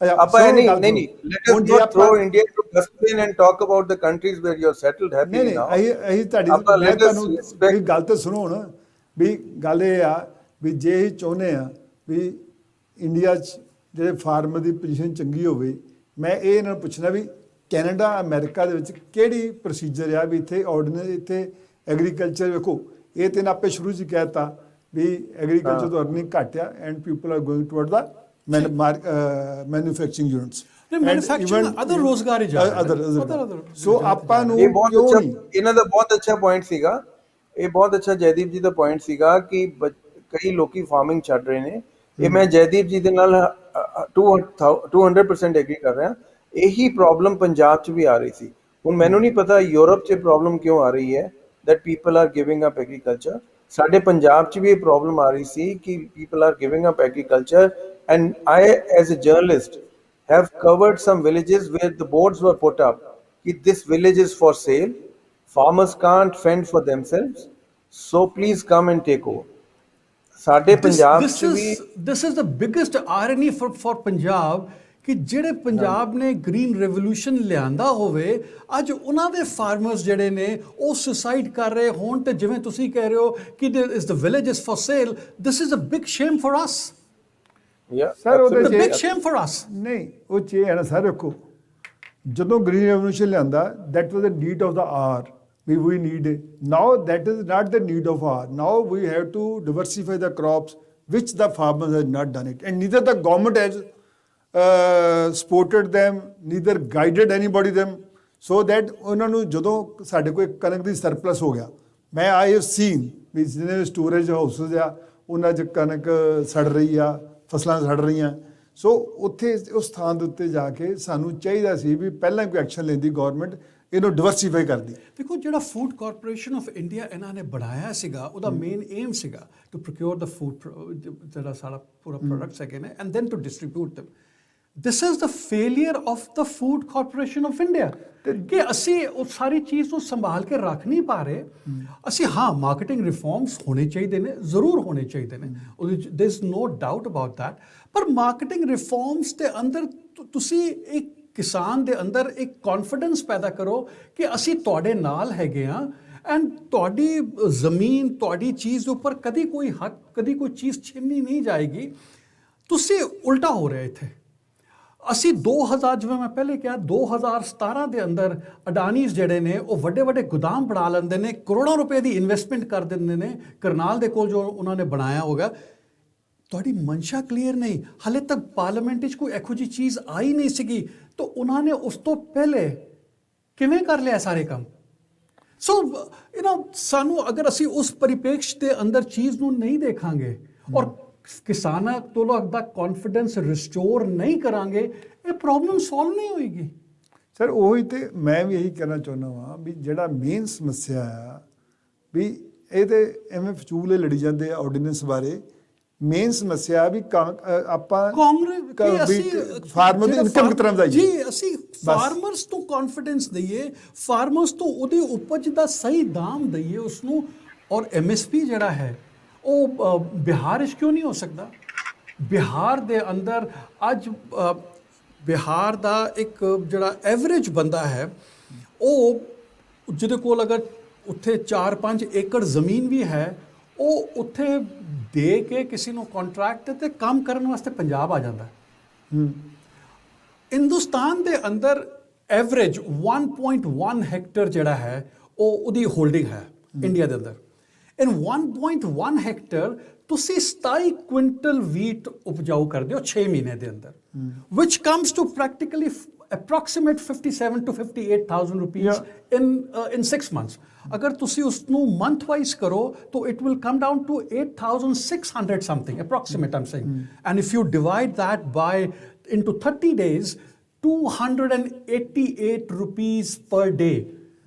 ਅੱਛਾ, ਆਪਾਂ ਸੁਣੋ ਨਹੀਂ ਗੱਲ ਨਹੀਂ ਸੁਣੋ। ਲੈਟ ਅਸ ਹੁਣ ਜੇ ਨਾਟ ਆਪਾਂ- throw India to dustbin and talk about the countries where you are settled ਨਹੀਂ ਹੈਪੀਲੀ ਨਹੀਂ ਨਾਓ। ਅਸੀਂ ਤੁਹਾਡੀ ਆਪਾਂ ਮੈਂ let us ਤੁਹਾਨੂੰ respect- ਵੀ ਗੱਲ ਤਾਂ ਸੁਣੋ ਨਾ। ਵੀ ਗੱਲ ਇਹ ਆ ਵੀ ਜੇ ਅਸੀਂ ਚਾਹੁੰਦੇ ਆ ਵੀ ਇੰਡੀਆ 'ਚ ਜਿਹੜੇ ਫਾਰਮਰ ਦੀ ਪੋਜੀਸ਼ਨ ਚੰਗੀ ਹੋਵੇ, ਮੈਂ ਇਹ ਇਹਨਾਂ ਨੂੰ ਪੁੱਛਣਾ ਵੀ ਕੈਨੇਡਾ ਅਮਰੀਕਾ ਦੇ ਵਿੱਚ ਕਿਹੜੀ ਪ੍ਰੋਸੀਜਰ ਆ ਵੀ ਇੱਥੇ ਆਰਡੀਨੈਂਸ ਇੱਥੇ ਐਗਰੀਕਲਚਰ ਵੇਖੋ, ਇਹ ਤੇ ਆਪੇ ਸ਼ੁਰੂ 'ਚ ਕਹਿਤਾ ਵੀ ਐਗਰੀਕਲਚਰ ਤੋਂ ਅਰਨਿੰਗ ਘੱਟ ਆ and people are going toward the manufacturing units manufacturing other ਰੋਜ਼ਗਾਰ ਹੀ ਜਾ ਅਦਰ ਸੋ ਆਪਾਂ ਨੂੰ ਇਹ ਬਹੁਤ ਕਿਉਂ ਅੱਛਾ, ਨਹੀਂ ਇਹਨਾਂ ਦਾ ਬਹੁਤ ਅੱਛਾ ਪੁਆਇੰਟ ਸੀਗਾ। ਇਹ ਬਹੁਤ ਅੱਛਾ ਜੈਦੀਪ ਜੀ ਦਾ ਪੁਆਇੰਟ ਸੀਗਾ ਕਿ ਕਈ ਲੋਕੀ ਫਾਰਮਿੰਗ ਛੱਡ ਰਹੇ ਨੇ। ਇਹ ਮੈਂ ਜੈਦੀਪ ਜੀ ਦੇ ਨਾਲ 200% ਐਗਰੀ ਕਰ ਰਿਹਾ। ਇਹੀ ਪ੍ਰੋਬਲਮ ਪੰਜਾਬ 'ਚ ਵੀ ਆ ਰਹੀ ਸੀ। ਹੁਣ ਮੈਨੂੰ ਨਹੀਂ ਪਤਾ ਯੂਰਪ 'ਚ ਪ੍ਰੋਬਲਮ ਕਿਉਂ ਆ ਰਹੀ ਹੈ that people are giving up agriculture. ਸਾਡੇ ਪੰਜਾਬ 'ਚ ਵੀ ਇਹ ਪ੍ਰੋਬਲਮ ਆ ਰਹੀ ਸੀ ਕਿ people are giving up agriculture, and I as a journalist have covered some villages where the boards were put up that this village is for sale, farmers can't fend for themselves, so please come and take over. ਸਾਡੇ ਪੰਜਾਬ 'ਚ ਵੀ this is the biggest irony for Punjab ਕਿ ਜਿਹੜੇ ਪੰਜਾਬ ਨੇ green revolution ਲਿਆਂਦਾ ਹੋਵੇ, ਅੱਜ ਉਹਨਾਂ ਦੇ ਫਾਰਮਰਸ ਜਿਹੜੇ ਨੇ ਉਹ ਸੁਸਾਈਡ ਕਰ ਰਹੇ ਹੋਣ ਤੇ ਜਿਵੇਂ ਤੁਸੀਂ ਕਹਿ ਰਹੇ ਹੋ ਕਿ this the village is for sale, this is a big shame for us. Sir ਉਹਦੇ It's a big ਚ shame for us. ਨਹੀਂ, ਉਹ ਚ ਇਹ ਹੈ ਨਾ ਸਰ, ਵੇਖੋ ਜਦੋਂ ਗ੍ਰੀਨ ਰੈਵੋਲੂਸ਼ਨ ਲਿਆਂਦਾ that was the need of the hour. we need it. Now that is not the need of our. Now we have to diversify the crops, which the farmers have not done it, and neither the government has supported them, neither guided anybody them, so that ਉਹਨਾਂ ਨੂੰ ਜਦੋਂ ਸਾਡੇ ਕੋਲ ਕਣਕ ਦੀ surplus ਹੋ ਗਿਆ, ਮੈਂ I have seen ਵੀ ਜਿਹਨੇ ਸਟੋਰੇਜ ਹਾਊਸਸ ਆ ਉਹਨਾਂ 'ਚ ਕਣਕ ਸੜ ਰਹੀ ਆ, ਫਸਲਾਂ ਸੜ ਰਹੀਆਂ। ਸੋ ਉੱਥੇ ਉਸ ਥਾਂ ਦੇ ਉੱਤੇ ਜਾ ਕੇ ਸਾਨੂੰ ਚਾਹੀਦਾ ਸੀ ਵੀ ਪਹਿਲਾਂ ਕੋਈ ਐਕਸ਼ਨ ਲੈਂਦੀ ਗਵਰਨਮੈਂਟ, ਇਹਨੂੰ ਡਿਵਰਸੀਫਾਈ ਕਰਦੀ। ਦੇਖੋ ਜਿਹੜਾ ਫੂਡ ਕਾਰਪੋਰੇਸ਼ਨ ਆਫ ਇੰਡੀਆ ਇਹਨਾਂ ਨੇ ਬਣਾਇਆ ਸੀਗਾ, ਉਹਦਾ ਮੇਨ ਏਮ ਸੀਗਾ ਟੂ ਪ੍ਰੋਕਿਓਰ ਦਾ ਫੂਡ, ਜਿਹੜਾ ਸਾਡਾ ਪੂਰਾ ਪ੍ਰੋਡਕਟਸ ਹੈਗੇ ਨੇ, and then to distribute them। This is the failure of the food corporation of India ਕਿ ਅਸੀਂ ਉਹ ਸਾਰੀ ਚੀਜ਼ ਨੂੰ ਸੰਭਾਲ ਕੇ ਰੱਖ ਨਹੀਂ ਪਾ ਰਹੇ। ਅਸੀਂ ਹਾਂ ਮਾਰਕੀਟਿੰਗ ਰਿਫਾਰਮਸ ਹੋਣੇ ਚਾਹੀਦੇ ਨੇ, ਜ਼ਰੂਰ ਹੋਣੇ ਚਾਹੀਦੇ ਨੇ, ਉਹਦੇ ਵਿੱਚ there is no doubt about that, ਪਰ ਮਾਰਕੀਟਿੰਗ ਰਿਫਾਰਮਸ ਦੇ ਅੰਦਰ ਤੁਸੀਂ ਇੱਕ ਕਿਸਾਨ ਦੇ ਅੰਦਰ ਇੱਕ ਕੌਨਫੀਡੈਂਸ ਪੈਦਾ ਕਰੋ ਕਿ ਅਸੀਂ ਤੁਹਾਡੇ ਨਾਲ ਹੈਗੇ ਹਾਂ, ਐਂਡ ਤੁਹਾਡੀ ਜ਼ਮੀਨ, ਤੁਹਾਡੀ ਚੀਜ਼ ਦੇ ਉੱਪਰ ਕਦੀ ਕੋਈ ਹੱਕ, ਕਦੀ ਕੋਈ ਚੀਜ਼ ਛੀਨੀ ਨਹੀਂ ਜਾਏਗੀ। ਤੁਸੀਂ ਉਲਟਾ ਹੋ ਰਿਹਾ ਇੱਥੇ। ਅਸੀਂ 2000, ਜਿਵੇਂ ਮੈਂ ਪਹਿਲੇ ਕਿਹਾ, 2017 ਦੇ ਅੰਦਰ ਅਡਾਨੀਜ਼ ਜਿਹੜੇ ਨੇ ਉਹ ਵੱਡੇ ਵੱਡੇ ਗੋਦਾਮ ਬਣਾ ਲੈਂਦੇ ਨੇ, ਕਰੋੜਾਂ ਰੁਪਏ ਦੀ ਇਨਵੈਸਟਮੈਂਟ ਕਰ ਦਿੰਦੇ ਨੇ। ਕਰਨਾਲ ਦੇ ਕੋਲ ਜੋ ਉਹਨਾਂ ਨੇ ਬਣਾਇਆ ਹੋਗਾ, ਤੁਹਾਡੀ ਮਨਸ਼ਾ ਕਲੀਅਰ ਨਹੀਂ, ਹਾਲੇ ਤੱਕ ਪਾਰਲੀਮੈਂਟ ਵਿੱਚ ਕੋਈ ਇਹੋ ਜਿਹੀ ਚੀਜ਼ ਆਈ ਨਹੀਂ ਸੀਗੀ, ਤਾਂ ਉਹਨਾਂ ਨੇ ਉਸ ਤੋਂ ਪਹਿਲੇ ਕਿਵੇਂ ਕਰ ਲਿਆ ਸਾਰੇ ਕੰਮ? ਸੋ ਸਾਨੂੰ ਅਗਰ ਅਸੀਂ ਉਸ ਪਰਿਪੇਕਸ਼ ਦੇ ਅੰਦਰ ਚੀਜ਼ ਨੂੰ ਨਹੀਂ ਦੇਖਾਂਗੇ ਔਰ ਕਿਸਾਨਾਂ ਤੋਂ ਦਾ ਕੌਨਫੀਡੈਂਸ ਰਿਸਟੋਰ ਨਹੀਂ ਕਰਾਂਗੇ, ਇਹ ਪ੍ਰੋਬਲਮ ਸੋਲਵ ਨਹੀਂ ਹੋਏਗੀ। ਸਰ ਉਹੀ ਤੇ ਮੈਂ ਵੀ ਇਹੀ ਕਹਿਣਾ ਚਾਹੁੰਦਾ ਹਾਂ ਵੀ ਜਿਹੜਾ ਮੇਨ ਸਮੱਸਿਆ ਆ ਵੀ ਇਹ ਤੇ ਐਵੇਂ ਫਜ਼ੂਲ ਲੜੀ ਜਾਂਦੇ ਆ ਆਰਡੀਨੈਂਸ ਬਾਰੇ। ਮੇਨ ਸਮੱਸਿਆ ਵੀ ਆਪਾਂ ਕਾਂਗਰਸ ਫਾਰਮਰ ਦੀ ਇਨਕਮ ਕਿਸ ਤਰ੍ਹਾਂ ਵਧਾਈਏ ਜੀ, ਅਸੀਂ ਫਾਰਮਰਸ ਤੋਂ ਕੌਨਫੀਡੈਂਸ ਦਈਏ, ਫਾਰਮਰਸ ਤੋਂ ਉਹਦੀ ਉਪਜ ਦਾ ਸਹੀ ਦਾਮ ਦਈਏ ਉਸਨੂੰ। ਔਰ MSP ਜਿਹੜਾ ਹੈ ਉਹ ਬਿਹਾਰ 'ਚ ਕਿਉਂ ਨਹੀਂ ਹੋ ਸਕਦਾ? ਬਿਹਾਰ ਦੇ ਅੰਦਰ ਅੱਜ ਬਿਹਾਰ ਦਾ ਇੱਕ ਜਿਹੜਾ ਐਵਰੇਜ ਬੰਦਾ ਹੈ, ਉਹ ਜਿਹਦੇ ਕੋਲ ਅਗਰ ਉੱਥੇ 4-5 ਏਕੜ ਜ਼ਮੀਨ ਵੀ ਹੈ, ਉਹ ਉੱਥੇ ਦੇ ਕੇ ਕਿਸੇ ਨੂੰ ਕੰਟਰੈਕਟ ਤੇ ਕੰਮ ਕਰਨ ਵਾਸਤੇ ਪੰਜਾਬ ਆ ਜਾਂਦਾ। ਹਿੰਦੁਸਤਾਨ ਦੇ ਅੰਦਰ ਐਵਰੇਜ 1.1 ਹੈਕਟਰ ਜਿਹੜਾ ਹੈ ਉਹ ਉਹਦੀ ਹੋਲਡਿੰਗ ਹੈ ਇੰਡੀਆ ਦੇ ਅੰਦਰ। ਇਨ 1.1 ਹੈਕਟਰ ਤੁਸੀਂ 27 ਕੁਇੰਟਲ ਵੀਟ ਉਪਜਾਊ ਕਰਦੇ ਹੋ 6 ਮਹੀਨੇ ਦੇ ਅੰਦਰ, which comes to practically approximate 57 to 58,000 rupees in 6 months. अगर तुसी उसनु month wise करो तो it will come down to 8,600 something approximate, I'm saying. And if you divide that by into 30 days, 288 rupees per day.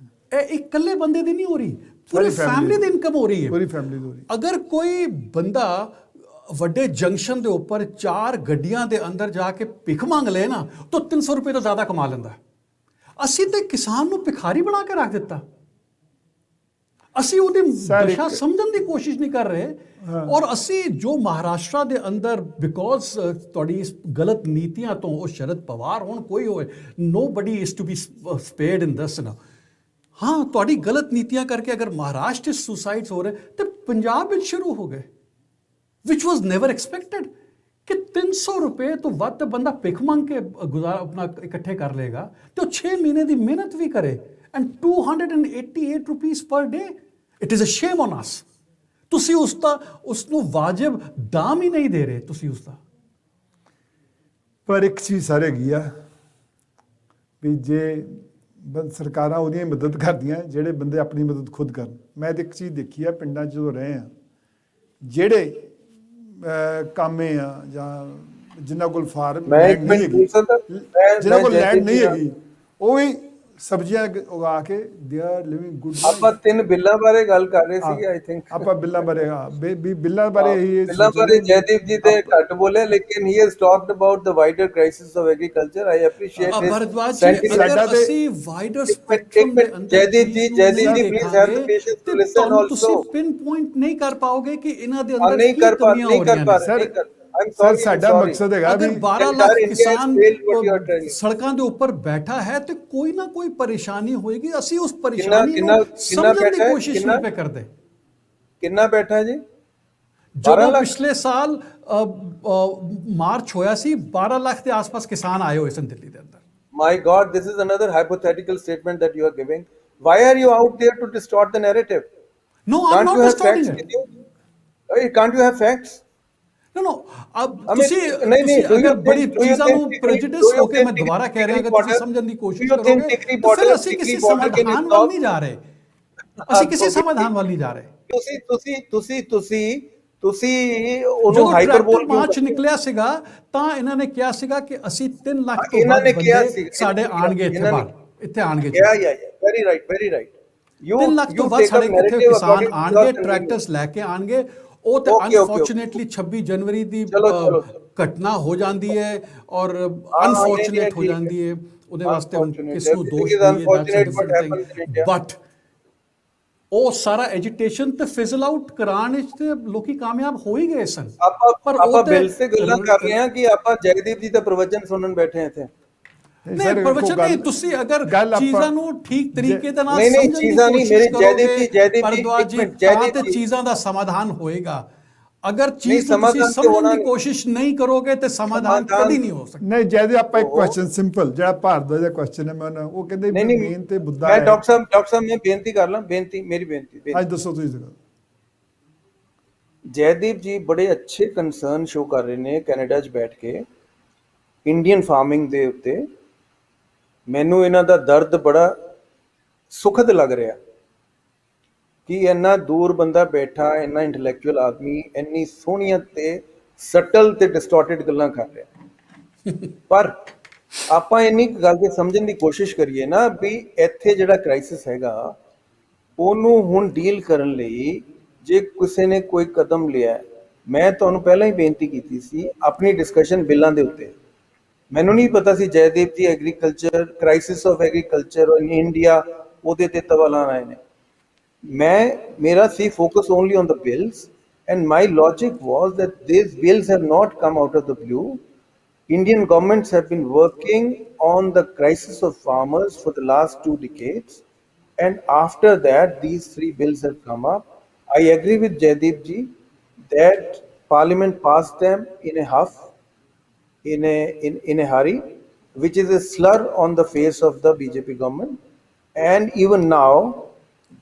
एक कल्ले बंदे दी नहीं हो रही, पूरी फैमिली दी इनकम हो रही है, पूरी फैमिली दी हो रही। अगर कोई बंदा ਵੱਡੇ ਜੰਕਸ਼ਨ ਦੇ ਉੱਪਰ 4 ਗੱਡੀਆਂ ਦੇ ਅੰਦਰ ਜਾ ਕੇ ਭਿੱਖ ਮੰਗ ਲਏ ਨਾ, ਤਾਂ 300 ਰੁਪਏ ਤੋਂ ਜ਼ਿਆਦਾ ਕਮਾ ਲੈਂਦਾ। ਅਸੀਂ ਤੇ ਕਿਸਾਨ ਨੂੰ ਭਿਖਾਰੀ ਬਣਾ ਕੇ ਰੱਖ ਦਿੱਤਾ। ਅਸੀਂ ਉਹਦੀ ਦਸ਼ਾ ਸਮਝਣ ਦੀ ਕੋਸ਼ਿਸ਼ ਨਹੀਂ ਕਰ ਰਹੇ। ਔਰ ਅਸੀਂ ਜੋ ਮਹਾਰਾਸ਼ਟਰ ਦੇ ਅੰਦਰ ਬਿਕੋਜ਼ ਤੁਹਾਡੀ ਇਸ ਗਲਤ ਨੀਤੀਆਂ ਤੋਂ, ਉਹ ਸ਼ਰਦ ਪਵਾਰ ਹੋਣ ਕੋਈ ਹੋਏ, nobody is to be spared in this ਨਾ। ਹਾਂ, ਤੁਹਾਡੀ ਗਲਤ ਨੀਤੀਆਂ ਕਰਕੇ ਅਗਰ ਮਹਾਰਾਸ਼ਟਰ 'ਚ ਸੁਸਾਈਡਸ ਹੋ ਰਹੇ ਤੇ ਪੰਜਾਬ ਵਿੱਚ ਸ਼ੁਰੂ ਹੋ ਗਏ, which was never expected, ਕਿ 300 ਰੁਪਏ ਤੋਂ ਵੱਧ ਬੰਦਾ ਭਿੱਖ ਮੰਗ ਕੇ ਗੁਜ਼ਾਰਾ ਆਪਣਾ ਇਕੱਠੇ ਕਰ ਲੇਗਾ ਤੇ ਉਹ 6 ਮਹੀਨੇ ਦੀ ਮਿਹਨਤ ਵੀ ਕਰੇ, and 288 rupees per day, it is a shame on us। ਤੁਸੀਂ ਉਸਨੂੰ ਵਾਜਬ ਦਾਮ ਹੀ ਨਹੀਂ ਦੇ ਰਹੇ ਤੁਸੀਂ ਉਸਦਾ। ਪਰ ਇੱਕ ਚੀਜ਼ ਸਾਰੇ ਹੈਗੀ ਆ ਵੀ ਜੇ ਸਰਕਾਰਾਂ ਉਹਦੀਆਂ ਮਦਦ ਕਰਦੀਆਂ, ਜਿਹੜੇ ਬੰਦੇ ਆਪਣੀ ਮਦਦ ਖੁਦ ਕਰਨ। ਮੈਂ ਤਾਂ ਇੱਕ ਚੀਜ਼ ਦੇਖੀ ਆ ਪਿੰਡਾਂ 'ਚ ਜਦੋਂ ਰਹੇ ਆ, ਜਿਹੜੇ ਕਾਮੇ ਆ ਜਾਂ ਜਿਨ੍ਹਾਂ ਕੋਲ ਫਾਰਮ ਲੈਂਡ ਨਹੀਂ ਹੈਗੀ, ਜਿਨ੍ਹਾਂ ਕੋਲ ਲੈਂਡ ਨਹੀਂ ਹੈਗੀ, ਉਹ ਵੀ ਸਬਜ਼ੀਆਂ ਉਗਾ ਕੇ ਦੇ ਆਰ ਲਿਵਿੰਗ ਗੁੱਡ। ਆਪਾਂ 3 ਬਿੱਲਾਂ ਬਾਰੇ ਗੱਲ ਕਰ ਰਹੇ ਸੀਗੇ, ਆਈ ਥਿੰਕ ਆਪਾਂ ਬਿੱਲਾਂ ਬਾਰੇ, ਬਿੱਲਾਂ ਬਾਰੇ ਹੀ ਬਿੱਲਾਂ ਬਾਰੇ ਜੈਦੀਪ ਜੀ ਤੇ ਘੱਟ ਬੋਲੇ, ਲੇਕਿਨ he has talked about the wider crisis of agriculture. I appreciate this. Bharadwaj ji, ਅਗਰ ਅਸੀਂ ਵਾਈਡਰ ਸਪੈਕਟਰਮ ਦੇ ਅੰਦਰ Jaideep ji please have the patience to listen also. ਤੁਸੀਂ ਪਿਨ ਪੁਆਇੰਟ ਨਹੀਂ ਕਰ ਪਾਓਗੇ ਕਿ ਇਹਨਾਂ ਦੇ ਅੰਦਰ ਨਹੀਂ ਕਰ ਪਾ ਸਰ। ਸਰ ਸਾਡਾ ਮਕਸਦ ਹੈਗਾ ਵੀ 12 ਲੱਖ ਕਿਸਾਨ ਸੜਕਾਂ ਦੇ ਉੱਪਰ ਬੈਠਾ ਹੈ ਤੇ ਕੋਈ ਨਾ ਕੋਈ ਪਰੇਸ਼ਾਨੀ ਹੋਏਗੀ। ਅਸੀਂ ਉਸ ਪਰੇਸ਼ਾਨੀ ਨੂੰ ਸਮਝਣ ਦੀ ਕੋਸ਼ਿਸ਼ ਨਹੀਂ ਕਰਦੇ। ਕਿੰਨਾ ਬੈਠਾ ਜੀ? ਜਦੋਂ ਪਿਛਲੇ ਸਾਲ ਮਾਰਚ ਹੋਇਆ ਸੀ, 12 ਲੱਖ ਦੇ ਆਸ-ਪਾਸ ਕਿਸਾਨ ਆਏ ਹੋਏ ਸਨ ਦਿੱਲੀ ਦੇ ਅੰਦਰ। My God, this is another hypothetical statement that you are giving. Why are you out there to distort the narrative? No, I'm Can't not you have distorting facts it. with you? Can't you have facts? No, no. I mean, ਤੁਸੀਂ ਨਹੀਂ ਤੁਸੀਂ do you ਅਗਰ ਬੜੀ think do you ਚੀਜ਼ਾਂ think ਨੂੰ tikri ਪ੍ਰੈਜੁਡਿਸ do you ਹੋ ਕੇ ਮੈਂ think ਦੁਬਾਰਾ ਕਹਿ ਰਿਹਾ tikri ਅਗਰ ਤੁਸੀਂ powder ਸਮਝਣ ਦੀ do ਕੋਸ਼ਿਸ਼ you think ਕਰੋਗੇ tikri ਤਾਂ ਫਿਰ powder ਅਸੀਂ ਕਿਸੇ tikri powder can ਸਮਾਧਾਨ ਵੱਲ stop ਨਹੀਂ ਜਾ ਰਹੇ ਅਸੀਂ ਕਿਸੇ ਸਮਾਧਾਨ ਵੱਲ ਨਹੀਂ ਜਾ ਰਹੇ ਤੁਸੀਂ ਉਹਨੂੰ ਜਦੋਂ ਹਾਈਪਰਬੋਲ ਟਰੈਕਟਰ ਮਾਰਚ ਨਿਕਲਿਆ ਸੀਗਾ ਤਾਂ ਇਹਨਾਂ ਨੇ ਕਿਹਾ ਸੀਗਾ ਕਿ ਅਸੀਂ 3 ਲੱਖ ਤੋਂ ਇਹਨਾਂ ਵੱਧ ਨੇ ਕਿਹਾ ਬੰਦੇ ਸੀ ਸਾਡੇ ਆਣਗੇ ਇੱਥੇ ਇਹਨਾਂ ਨੇ ਬਾਹਰ ਇੱਥੇ ਆਣਗੇ yeah very right 3 ਲੱਖ ਤੋਂ ਵੱਧ ਸਾਡੇ ਕਿੱਥੇ ਕਿਸਾਨ ਆਣਗੇ ਟਰੈਕਟਰਸ ਲੈ ਕੇ ਆਣਗੇ ਉਹ ਤੇ ਅਨਫੋਰਚੂਨੇਟਲੀ 26 ਜਨਵਰੀ ਦੀ ਘਟਨਾ ਹੋ ਜਾਂਦੀ ਹੈ ਔਰ ਅਨਫੋਰਚੂਨੇਟ ਹੋ ਜਾਂਦੀ ਹੈ ਉਹਦੇ ਵਾਸਤੇ ਹੁਣ ਕਿਸ ਨੂੰ ਦੋਸ਼ ਦਈਏ ਬਟ ਉਹ ਸਾਰਾ ਐਜੀਟੇਸ਼ਨ ਤੇ ਫਿਜ਼ਲ ਆਊਟ ਕਰਾਉਣ ਵਿੱਚ ਤੇ ਲੋਕੀ ਕਾਮਯਾਬ ਹੋ ਹੀ ਗਏ ਸਨ ਆਪਾਂ ਬਿਲ ਸੇ ਗੱਲਾਂ ਕਰ ਰਹੇ ਹਾਂ ਕਿ ਆਪਾਂ ਜਗਦੀਪ ਜੀ ਦਾ ਪ੍ਰਵਚਨ ਸੁਣਨ ਬੈਠੇ ਹਾਂ ਇੱਥੇ ਨਹੀਂ ਪ੍ਰਵਚਨ ਨਹੀਂ ਤੁਸੀਂ ਅਗਰ ਚੀਜ਼ਾਂ ਨੂੰ ਠੀਕ ਤਰੀਕੇ ਦੇ ਨਾਲ ਨਹੀਂ ਚੀਜ਼ਾਂ ਨਹੀਂ ਮੇਰੇ ਭਰਦਵਾਜ ਜੀ ਤਾਂ ਤੇ ਚੀਜ਼ਾਂ ਦਾ ਸਮਾਧਾਨ ਹੋਏਗਾ ਅਗਰ ਚੀਜ਼ ਨੂੰ ਤੁਸੀਂ ਸਮਝਣ ਦੀ ਕੋਸ਼ਿਸ਼ ਨਹੀਂ ਕਰੋਗੇ ਤੇ ਸਮਾਧਾਨ ਕਦੀ ਨਹੀਂ ਹੋ ਸਕਦਾ ਨਹੀਂ ਜੈਦੇ ਆਪਾਂ ਇੱਕ ਕੁਐਸਚਨ ਸਿੰਪਲ ਜਿਹੜਾ ਭਾਰਦਵਾਜ ਦਾ ਕੁਐਸਚਨ ਹੈ ਮੈਂ ਉਹ ਕਹਿੰਦੇ ਮੇਨ ਤੇ ਮੁੱਦਾ ਹੈ ਮੈਂ ਡਾਕਟਰ ਸਾਹਿਬ ਮੈਂ ਬੇਨਤੀ ਕਰ ਲਾਂ ਮੇਰੀ ਬੇਨਤੀ ਅੱਜ ਦੱਸੋ ਤੁਸੀਂ ਜੈਦੀਪ ਜੀ ਬੜੇ ਅੱਛੇ ਕੰਸਰਨ ਸ਼ੋ ਕਰ ਰਹੇ ਨੇ ਕੈਨੇਡਾ 'ਚ ਬੈਠ ਕੇ ਇੰਡੀਅਨ ਫਾਰਮਿੰਗ ਦੇ ਉੱਤੇ ਮੈਨੂੰ ਇਹਨਾਂ ਦਾ ਦਰਦ ਬੜਾ ਸੁਖਦ ਲੱਗ ਰਿਹਾ ਕਿ ਇੰਨਾ ਦੂਰ ਬੰਦਾ ਬੈਠਾ ਇੰਨਾ ਇੰਟੈਲੈਕਚੁਅਲ ਆਦਮੀ ਇੰਨੀ ਸੋਹਣੀਆਂ ਤੇ ਸਟਲ ਤੇ ਡਿਸਟੋਰਟਡ ਗੱਲਾਂ ਕਰ ਰਿਹਾ ਪਰ ਆਪਾਂ ਇੰਨੀ ਗੱਲ ਤੇ ਸਮਝਣ ਦੀ ਕੋਸ਼ਿਸ਼ ਕਰੀਏ ਨਾ ਵੀ ਇੱਥੇ ਜਿਹੜਾ ਕ੍ਰਾਈਸਿਸ ਹੈਗਾ ਉਹਨੂੰ ਹੁਣ ਡੀਲ ਕਰਨ ਲਈ ਜੇ ਕਿਸੇ ਨੇ ਕੋਈ ਕਦਮ ਲਿਆ ਮੈਂ ਤੁਹਾਨੂੰ ਪਹਿਲਾਂ ਹੀ ਬੇਨਤੀ ਕੀਤੀ ਸੀ ਆਪਣੀ ਡਿਸਕਸ਼ਨ ਬਿੱਲਾਂ ਦੇ ਉੱਤੇ ਮੈਨੂੰ ਨਹੀਂ ਪਤਾ ਸੀ ਜੈਦੀਪ ਜੀ agriculture crisis of agriculture in India ਉਹਦੇ ਤੇ ਤਵਾਲਾ ਆਏ ਨੇ ਮੇਰਾ ਸੀ focus only on the bills and my logic was that these bills have not come out of the blue. Indian governments have been working on the crisis of farmers for the last 2 decades and after that these 3 bills have come up. I agree with Jaideep ji that Parliament passed them in a huff, in a hurry, which is a slur on the face of the BJP government. And even now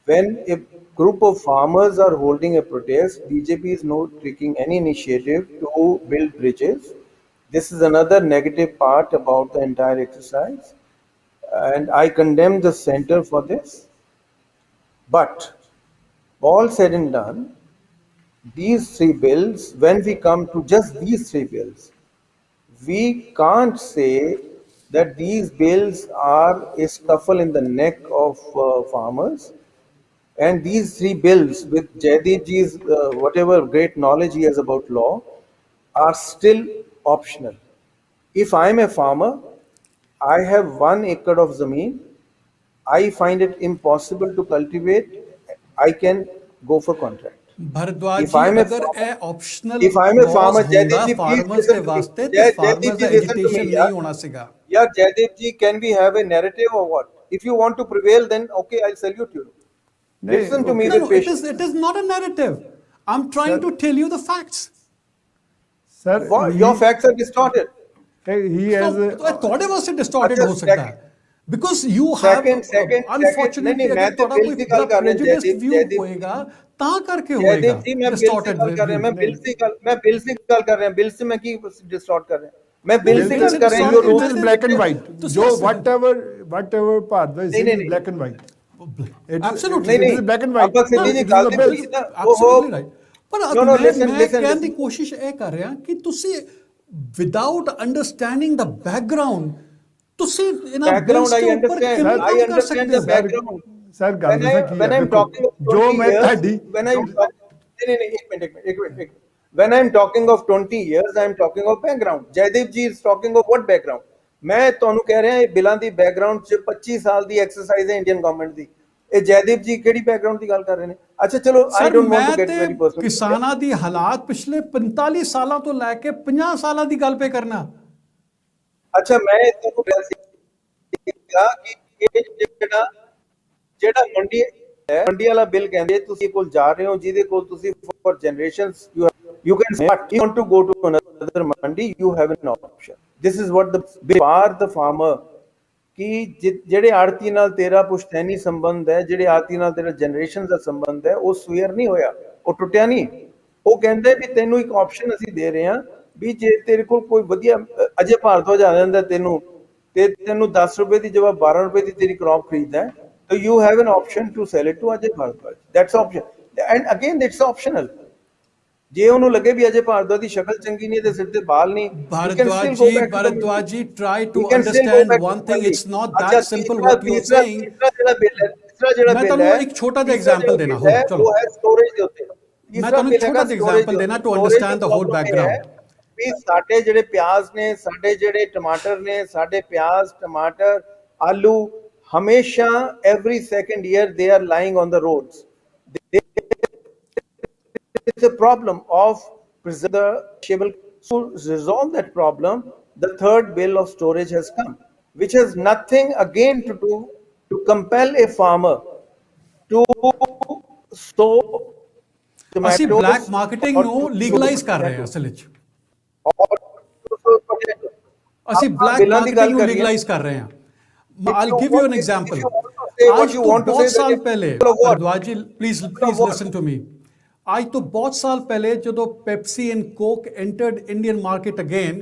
when a group of farmers are holding a protest, BJP is not taking any initiative to build bridges. This is another negative part about the entire exercise. And I condemn the center for this. But all said and done, these 3 bills, when we come to just these 3 bills, we can't say that these bills are a scuffle in the neck of farmers. And these 3 bills, with Jaideep ji's whatever great knowledge he has about law, are still optional. If I am a farmer, I have 1 acre of zameen, I find it impossible to cultivate, I can go for contract. Bhardwaj ji ਅਗਰ ਇਹ optional if I'm a farmer, Jaideep ji, farmers ਦੇ ਵਾਸਤੇ ਤੇ farmers ਦਾ agitation ਨਹੀਂ ਹੋਣਾ ਸੀਗਾ Yeah, Jaideep ji, can we have a narrative or what? If you want to prevail, then okay, I'll salute you. Listen to me with patience. it is not a narrative. I'm trying to tell you the facts. Sir, your facts are distorted. he has ਤੁਹਾਡੇ ਵਾਸਤੇ ਡਿਸਟੋਰਟਡ ਹੋ ਸਕਦਾ ਹੈ because you have unfortunately ਮੈਂ ਤਾਂ bill ਦੀ ਗੱਲ ਕਰ ਰਿਹਾ ਜੈਦੀਪ ਹੋਏਗਾ ਤਾਂ ਕਰਕੇ ਹੋਏਗਾ ਜੈਦੀਪ ਜੀ ਮੈਂ ਬਿਲ ਦੀ ਗੱਲ ਕਰ ਰਿਹਾ ਮੈਂ ਬਿਲ ਦੀ ਗੱਲ ਕਰ ਰਿਹਾ ਬਿਲ ਸੇ ਮੈਂ ਕੀ ਡਿਸਟੋਰਟ ਕਰ ਰਿਹਾ ਮੈਂ ਬਿਲ ਦੀ ਗੱਲ ਕਰ ਰਿਹਾ it is black and white ਜੋ whatever Bhardwaj is black and white absolutely it is black and white ਆਪਾਂ ਸਿੱਧੀ ਜੀ ਗੱਲ absolutely right ਪਰ ਮੈਂ ਕਹਿਣ ਦੀ ਕੋਸ਼ਿਸ਼ ਇਹ ਕਰ ਰਿਹਾ ਕਿ ਤੁਸੀਂ without understanding the background ਤੁਸੀਂ ਇਹਨਾਂ background I understand the background sir ਗੱਲ ਕੀ when I'm talking of ਜੋ ਮੈਂ ਤੁਹਾਡੀ when I'm ਇੱਕ minute when I'm talking of 20 years I'm talking of background Jaideep ji is talking of what background ਮੈਂ ਤੁਹਾਨੂੰ ਕਹਿ ਰਿਹਾ ਇਹ ਬਿਲਾਂ ਦੀ ਬੈਕਗ੍ਰਾਉਂਡ ਚ 25 ਸਾਲ ਦੀ ਐਕਸਰਸਾਈਜ਼ ਹੈ ਇੰਡੀਅਨ ਗਵਰਨਮੈਂਟ ਦੀ ਇਹ ਜੈਦੀਪ ਜੀ ਕਿਹੜੀ ਬੈਕਗ੍ਰਾਉਂਡ ਦੀ ਗੱਲ ਕਰ ਰਹੇ ਨੇ ਅੱਛਾ ਚਲੋ I don't want to get very personal ਕਿਸਾਨਾਂ ਦੀ ਹਾਲਾਤ ਪਿਛਲੇ 45 ਸਾਲਾਂ ਤੋਂ ਲੈ ਕੇ 50 ਸਾਲਾਂ ਦੀ ਗੱਲ ਪੇ ਕਰਨਾ ਅੱਛਾ ਮੈਂ ਤੁਹਾਨੂੰ ਕਿਹਾ ਕਿ ਇਹ ਜਿਹੜਾ ਮੰਡੀ ਵਾਲਾ ਬਿੱਲ ਕਹਿੰਦੇ ਤੁਸੀਂ ਕੋਲ ਜਾ ਰਹੇ ਹੋ ਜਿਹਦੇ ਕੋਲ ਤੁਸੀਂ for generations you can say but if you want to go to another mandi you have an option this is what the bar the farmer ਕਿ ਜਿਹੜੇ ਆੜਤੀ ਨਾਲ ਤੇਰਾ ਪੁਸ਼ਤੈਨੀ ਸੰਬੰਧ ਹੈ, ਜਿਹੜੇ ਆੜਤੀ ਨਾਲ ਤੇਰਾ ਜਨਰੇਸ਼ਨ ਦਾ ਸੰਬੰਧ ਹੈ, ਉਹ ਸਵੇਅਰ ਨਹੀਂ ਹੋਇਆ, ਉਹ ਟੁੱਟਿਆ ਨਹੀਂ। ਉਹ ਕਹਿੰਦੇ ਵੀ ਤੈਨੂੰ ਇੱਕ ਆਪਸ਼ਨ ਅਸੀਂ ਦੇ ਰਹੇ ਹਾਂ ਵੀ ਜੇ ਤੇਰੇ ਕੋਲ ਕੋਈ ਵਧੀਆ ਅਜੇ ਭਾਰਤਵਾਜ ਆ ਜਾਂਦਾ ਤੈਨੂੰ ਤੇ ਤੈਨੂੰ 10 ਰੁਪਏ ਦੀ ਜਗ੍ਹਾ 12 ਰੁਪਏ ਦੀ ਤੇਰੀ ਕ੍ਰੌਪ ਖਰੀਦਦਾ ਹੈ, ਤਾਂ you have an option to sell it to Ajay Bhardwaj. That's option and again it's optional. ਜੇ ਉਹਨੂੰ ਲੱਗੇ ਵੀ ਅਜੇ ਭਾਰਤਵਾਜ ਦੀ ਸ਼ਕਲ ਚੰਗੀ ਨਹੀਂ ਤੇ ਸਿਰ ਤੇ ਬਾਲ ਨਹੀਂ, Bharadwaj ji, try to understand one thing. It's not that simple what you're saying. मैं ਤੁਹਾਨੂੰ ਇੱਕ ਛੋਟਾ ਜਿਹਾ ਐਗਜ਼ਾਮਪਲ ਦੇਣਾ ਹੋ, ਚਲੋ ਉਹ ਹੈ ਸਟੋਰੇਜ ਦੇ ਉੱਤੇ। ਮੈਂ ਤੁਹਾਨੂੰ ਇੱਕ ਛੋਟਾ ਜਿਹਾ ਐਗਜ਼ਾਮਪਲ ਦੇਣਾ to understand the whole background. ਵੀ ਸਾਡੇ ਜਿਹੜੇ ਪਿਆਜ਼ ਨੇ, ਸਾਡੇ ਜਿਹੜੇ ਟਮਾਟਰ ਨੇ, ਸਾਡੇ ਪਿਆਜ਼, ਟਮਾਟਰ, ਆਲੂ ਹਮੇਸ਼ਾ every second year they are lying on the roads. It's a problem of perishable. To resolve that problem, the third bill of storage has come, which has nothing again to do to compel a farmer to store tomatoes. ਅਸੀਂ black marketing ਨੂੰ legalise ਕਰ ਰਹੇ ਹਾਂ ਅਸਲ ਵਿੱਚ। ਅਸੀਂ black marketing ਨੂੰ legalise ਕਰ ਰਹੇ ਹਾਂ। I'll give you an example. आज तो बहुत साल पहले, भारद्वाज जी प्लीज listen to me. आज तो बहुत साल पहले ਜਦੋਂ Pepsi and Coke entered Indian market again,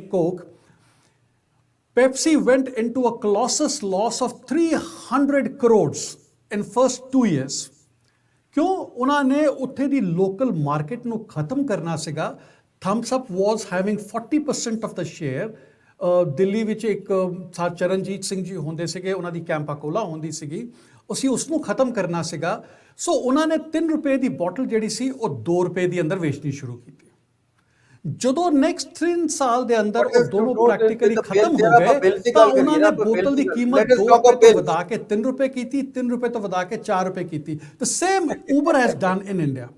Pepsi went into a colossus loss of 300 crores in first 2 years. ਕਿਉਂ? ਉਹਨਾਂ ਨੇ ਉੱਥੇ ਦੀ ਲੋਕਲ ਮਾਰਕੀਟ ਨੂੰ ਖਤਮ ਕਰਨਾ ਸੀਗਾ। Thumbs up was having 40% of the share. Delhi ਵਿੱਚ ਇੱਕ ਚਰਨਜੀਤ ਸਿੰਘ ਜੀ ਹੁੰਦੇ ਸੀਗੇ, ਉਹਨਾਂ ਦੀ ਕੈਂਪਾ ਕੋਲਾ ਹੁੰਦੀ ਸੀਗੀ, ਅਸੀਂ ਉਸ ਨੂੰ ਖਤਮ ਕਰਨਾ ਸੀਗਾ। ਸੋ ਉਹਨਾਂ ਨੇ 3 ਰੁਪਏ ਦੀ ਬੋਟਲ ਜਿਹੜੀ ਸੀ ਉਹ 2 ਰੁਪਏ ਦੀ ਅੰਦਰ ਵੇਚਣੀ ਸ਼ੁਰੂ ਕੀਤੀ। ਜਦੋਂ ਨੈਕਸਟ 3 ਸਾਲ ਦੇ ਅੰਦਰ ਉਹ ਦੋਨੋਂ ਪ੍ਰੈਕਟੀਕਲੀ ਖਤਮ ਹੋ ਗਏ ਤਾਂ ਉਹਨਾਂ ਨੇ ਬੋਤਲ ਦੀ ਕੀਮਤ 2 ਰੁਪਏ ਤੋਂ ਵਧਾ ਕੇ 3 ਰੁਪਏ ਕੀਤੀ, 3 ਰੁਪਏ ਤੋਂ ਵਧਾ ਕੇ 4 ਰੁਪਏ ਕੀਤੀ। The same Uber has done in India.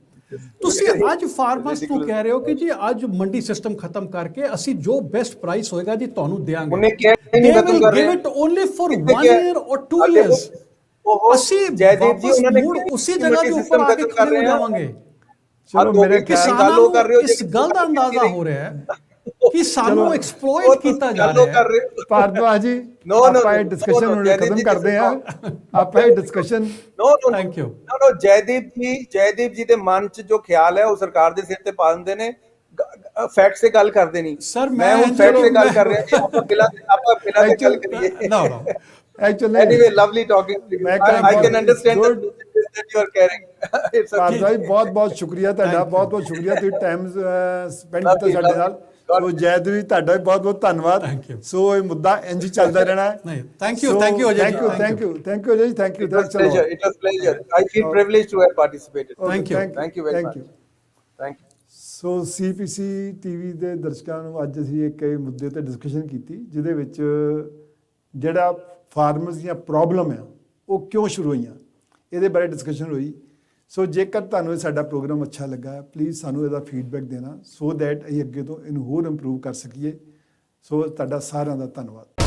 ਤੁਸੀਂ ਅੱਜ ਫਾਰਮਰਸ ਨੂੰ ਕਹਿ ਰਹੇ ਹੋ ਕਿ ਜੀ ਅੱਜ ਮੰਡੀ ਸਿਸਟਮ ਖਤਮ ਕਰਕੇ ਅਸੀਂ ਜੋ ਬੈਸਟ ਪ੍ਰਾਈਸ ਹੋਏਗਾ ਜੀ ਤੁਹਾਨੂੰ ਦੇਵਾਂਗੇ। They will give it only for 1 year or 2 years। ਅਸੀਂ ਵਾਪਸ ਮੁੜ ਉਸੇ ਜਗ੍ਹਾ ਦੇ ਉੱਪਰ ਆ ਕੇ ਖੜੇ ਹੋ ਜਾਵਾਂਗੇ। ਚਲੋ ਮੇਰੇ ਕਿਸਾਨਾਂ ਨੂੰ ਇਸ ਗੱਲ ਦਾ ਅੰਦਾਜ਼ਾ ਹੋ ਰਿਹਾ ਹੈ ਕਿ ਸਾਨੂੰ ਐਕਸਪਲੋਇਟ ਕੀਤਾ ਜਾ ਰਿਹਾ ਹੈ। ਭਾਰਦਵਾਜ ਜੀ ਆਪਾਂ ਇਹ ਡਿਸਕਸ਼ਨ ਹੁਣ ਖਤਮ ਕਰਦੇ ਹਾਂ। ਆਪਾਂ ਇਹ ਡਿਸਕਸ਼ਨ ਥੈਂਕ ਯੂ। ਨੋ ਜੈਦੀਪ ਜੀ ਦੇ ਮਨ 'ਚ ਜੋ ਖਿਆਲ ਹੈ ਉਹ ਸਰਕਾਰ ਦੇ ਸਿਰ ਤੇ ਪਾ ਦਿੰਦੇ ਨੇ, ਫੈਕਟਸ ਤੇ ਗੱਲ ਕਰਦੇ ਨਹੀਂ। ਸਰ ਮੈਂ ਹੁਣ ਫੈਕਟਸ ਤੇ ਗੱਲ ਕਰ ਰਿਹਾ ਜੀ, ਆਪਾਂ ਬਿਲਾਂ ਤੇ ਗੱਲ ਕਰੀਏ। ਨੋ actually anyway lovely talking to you. I can understand that you are caring. It's okay. Bhardwaj ਬਹੁਤ ਬਹੁਤ ਸ਼ੁਕਰੀਆ ਤੁਹਾਡਾ, ਬਹੁਤ ਬਹੁਤ ਸ਼ੁਕਰੀਆ ਤੁਸੀਂ ਟਾਈਮ ਸਪੈਂਡ ਕੀਤਾ ਸਾਡੇ ਨਾਲ। ਸੋ ਜੈਦੀਪ ਜੀ ਤੁਹਾਡਾ ਵੀ ਬਹੁਤ ਬਹੁਤ ਧੰਨਵਾਦ। ਸੋ ਇਹ ਮੁੱਦਾ ਇੰਜ ਹੀ ਚੱਲਦਾ ਰਹਿਣਾ ਹੈ। ਨਹੀਂ ਥੈਂਕ ਯੂ ਅਜੇ ਜੀ। ਥੈਂਕ ਯੂ ਥੈਂਕ ਯੂ ਜੀ thank you. It was pleasure. I feel privileged to have participated. Thank you very much. Thank you. So CPC TV ਦੇ ਦਰਸ਼ਕਾਂ ਨੂੰ ਅੱਜ ਅਸੀਂ ਇੱਕ ਮੁੱਦੇ ਤੇ ਡਿਸਕਸ਼ਨ ਕੀਤੀ ਜਿਹਦੇ ਵਿੱਚ ਜਿਹੜਾ ਫਾਰਮਰਸ ਦੀਆਂ ਪ੍ਰੋਬਲਮ ਆ ਉਹ ਕਿਉਂ ਸ਼ੁਰੂ ਹੋਈਆਂ ਇਹਦੇ ਬਾਰੇ ਡਿਸਕਸ਼ਨ ਹੋਈ। ਸੋ ਜੇਕਰ ਤੁਹਾਨੂੰ ਇਹ ਸਾਡਾ ਪ੍ਰੋਗਰਾਮ ਅੱਛਾ ਲੱਗਾ ਪਲੀਜ਼ ਸਾਨੂੰ ਇਹਦਾ ਫੀਡਬੈਕ ਦੇਣਾ ਸੋ ਦੈਟ ਅਸੀਂ ਅੱਗੇ ਤੋਂ ਇਹਨੂੰ ਹੋਰ ਇੰਪਰੂਵ ਕਰ ਸਕੀਏ। ਸੋ ਤੁਹਾਡਾ ਸਾਰਿਆਂ ਦਾ ਧੰਨਵਾਦ।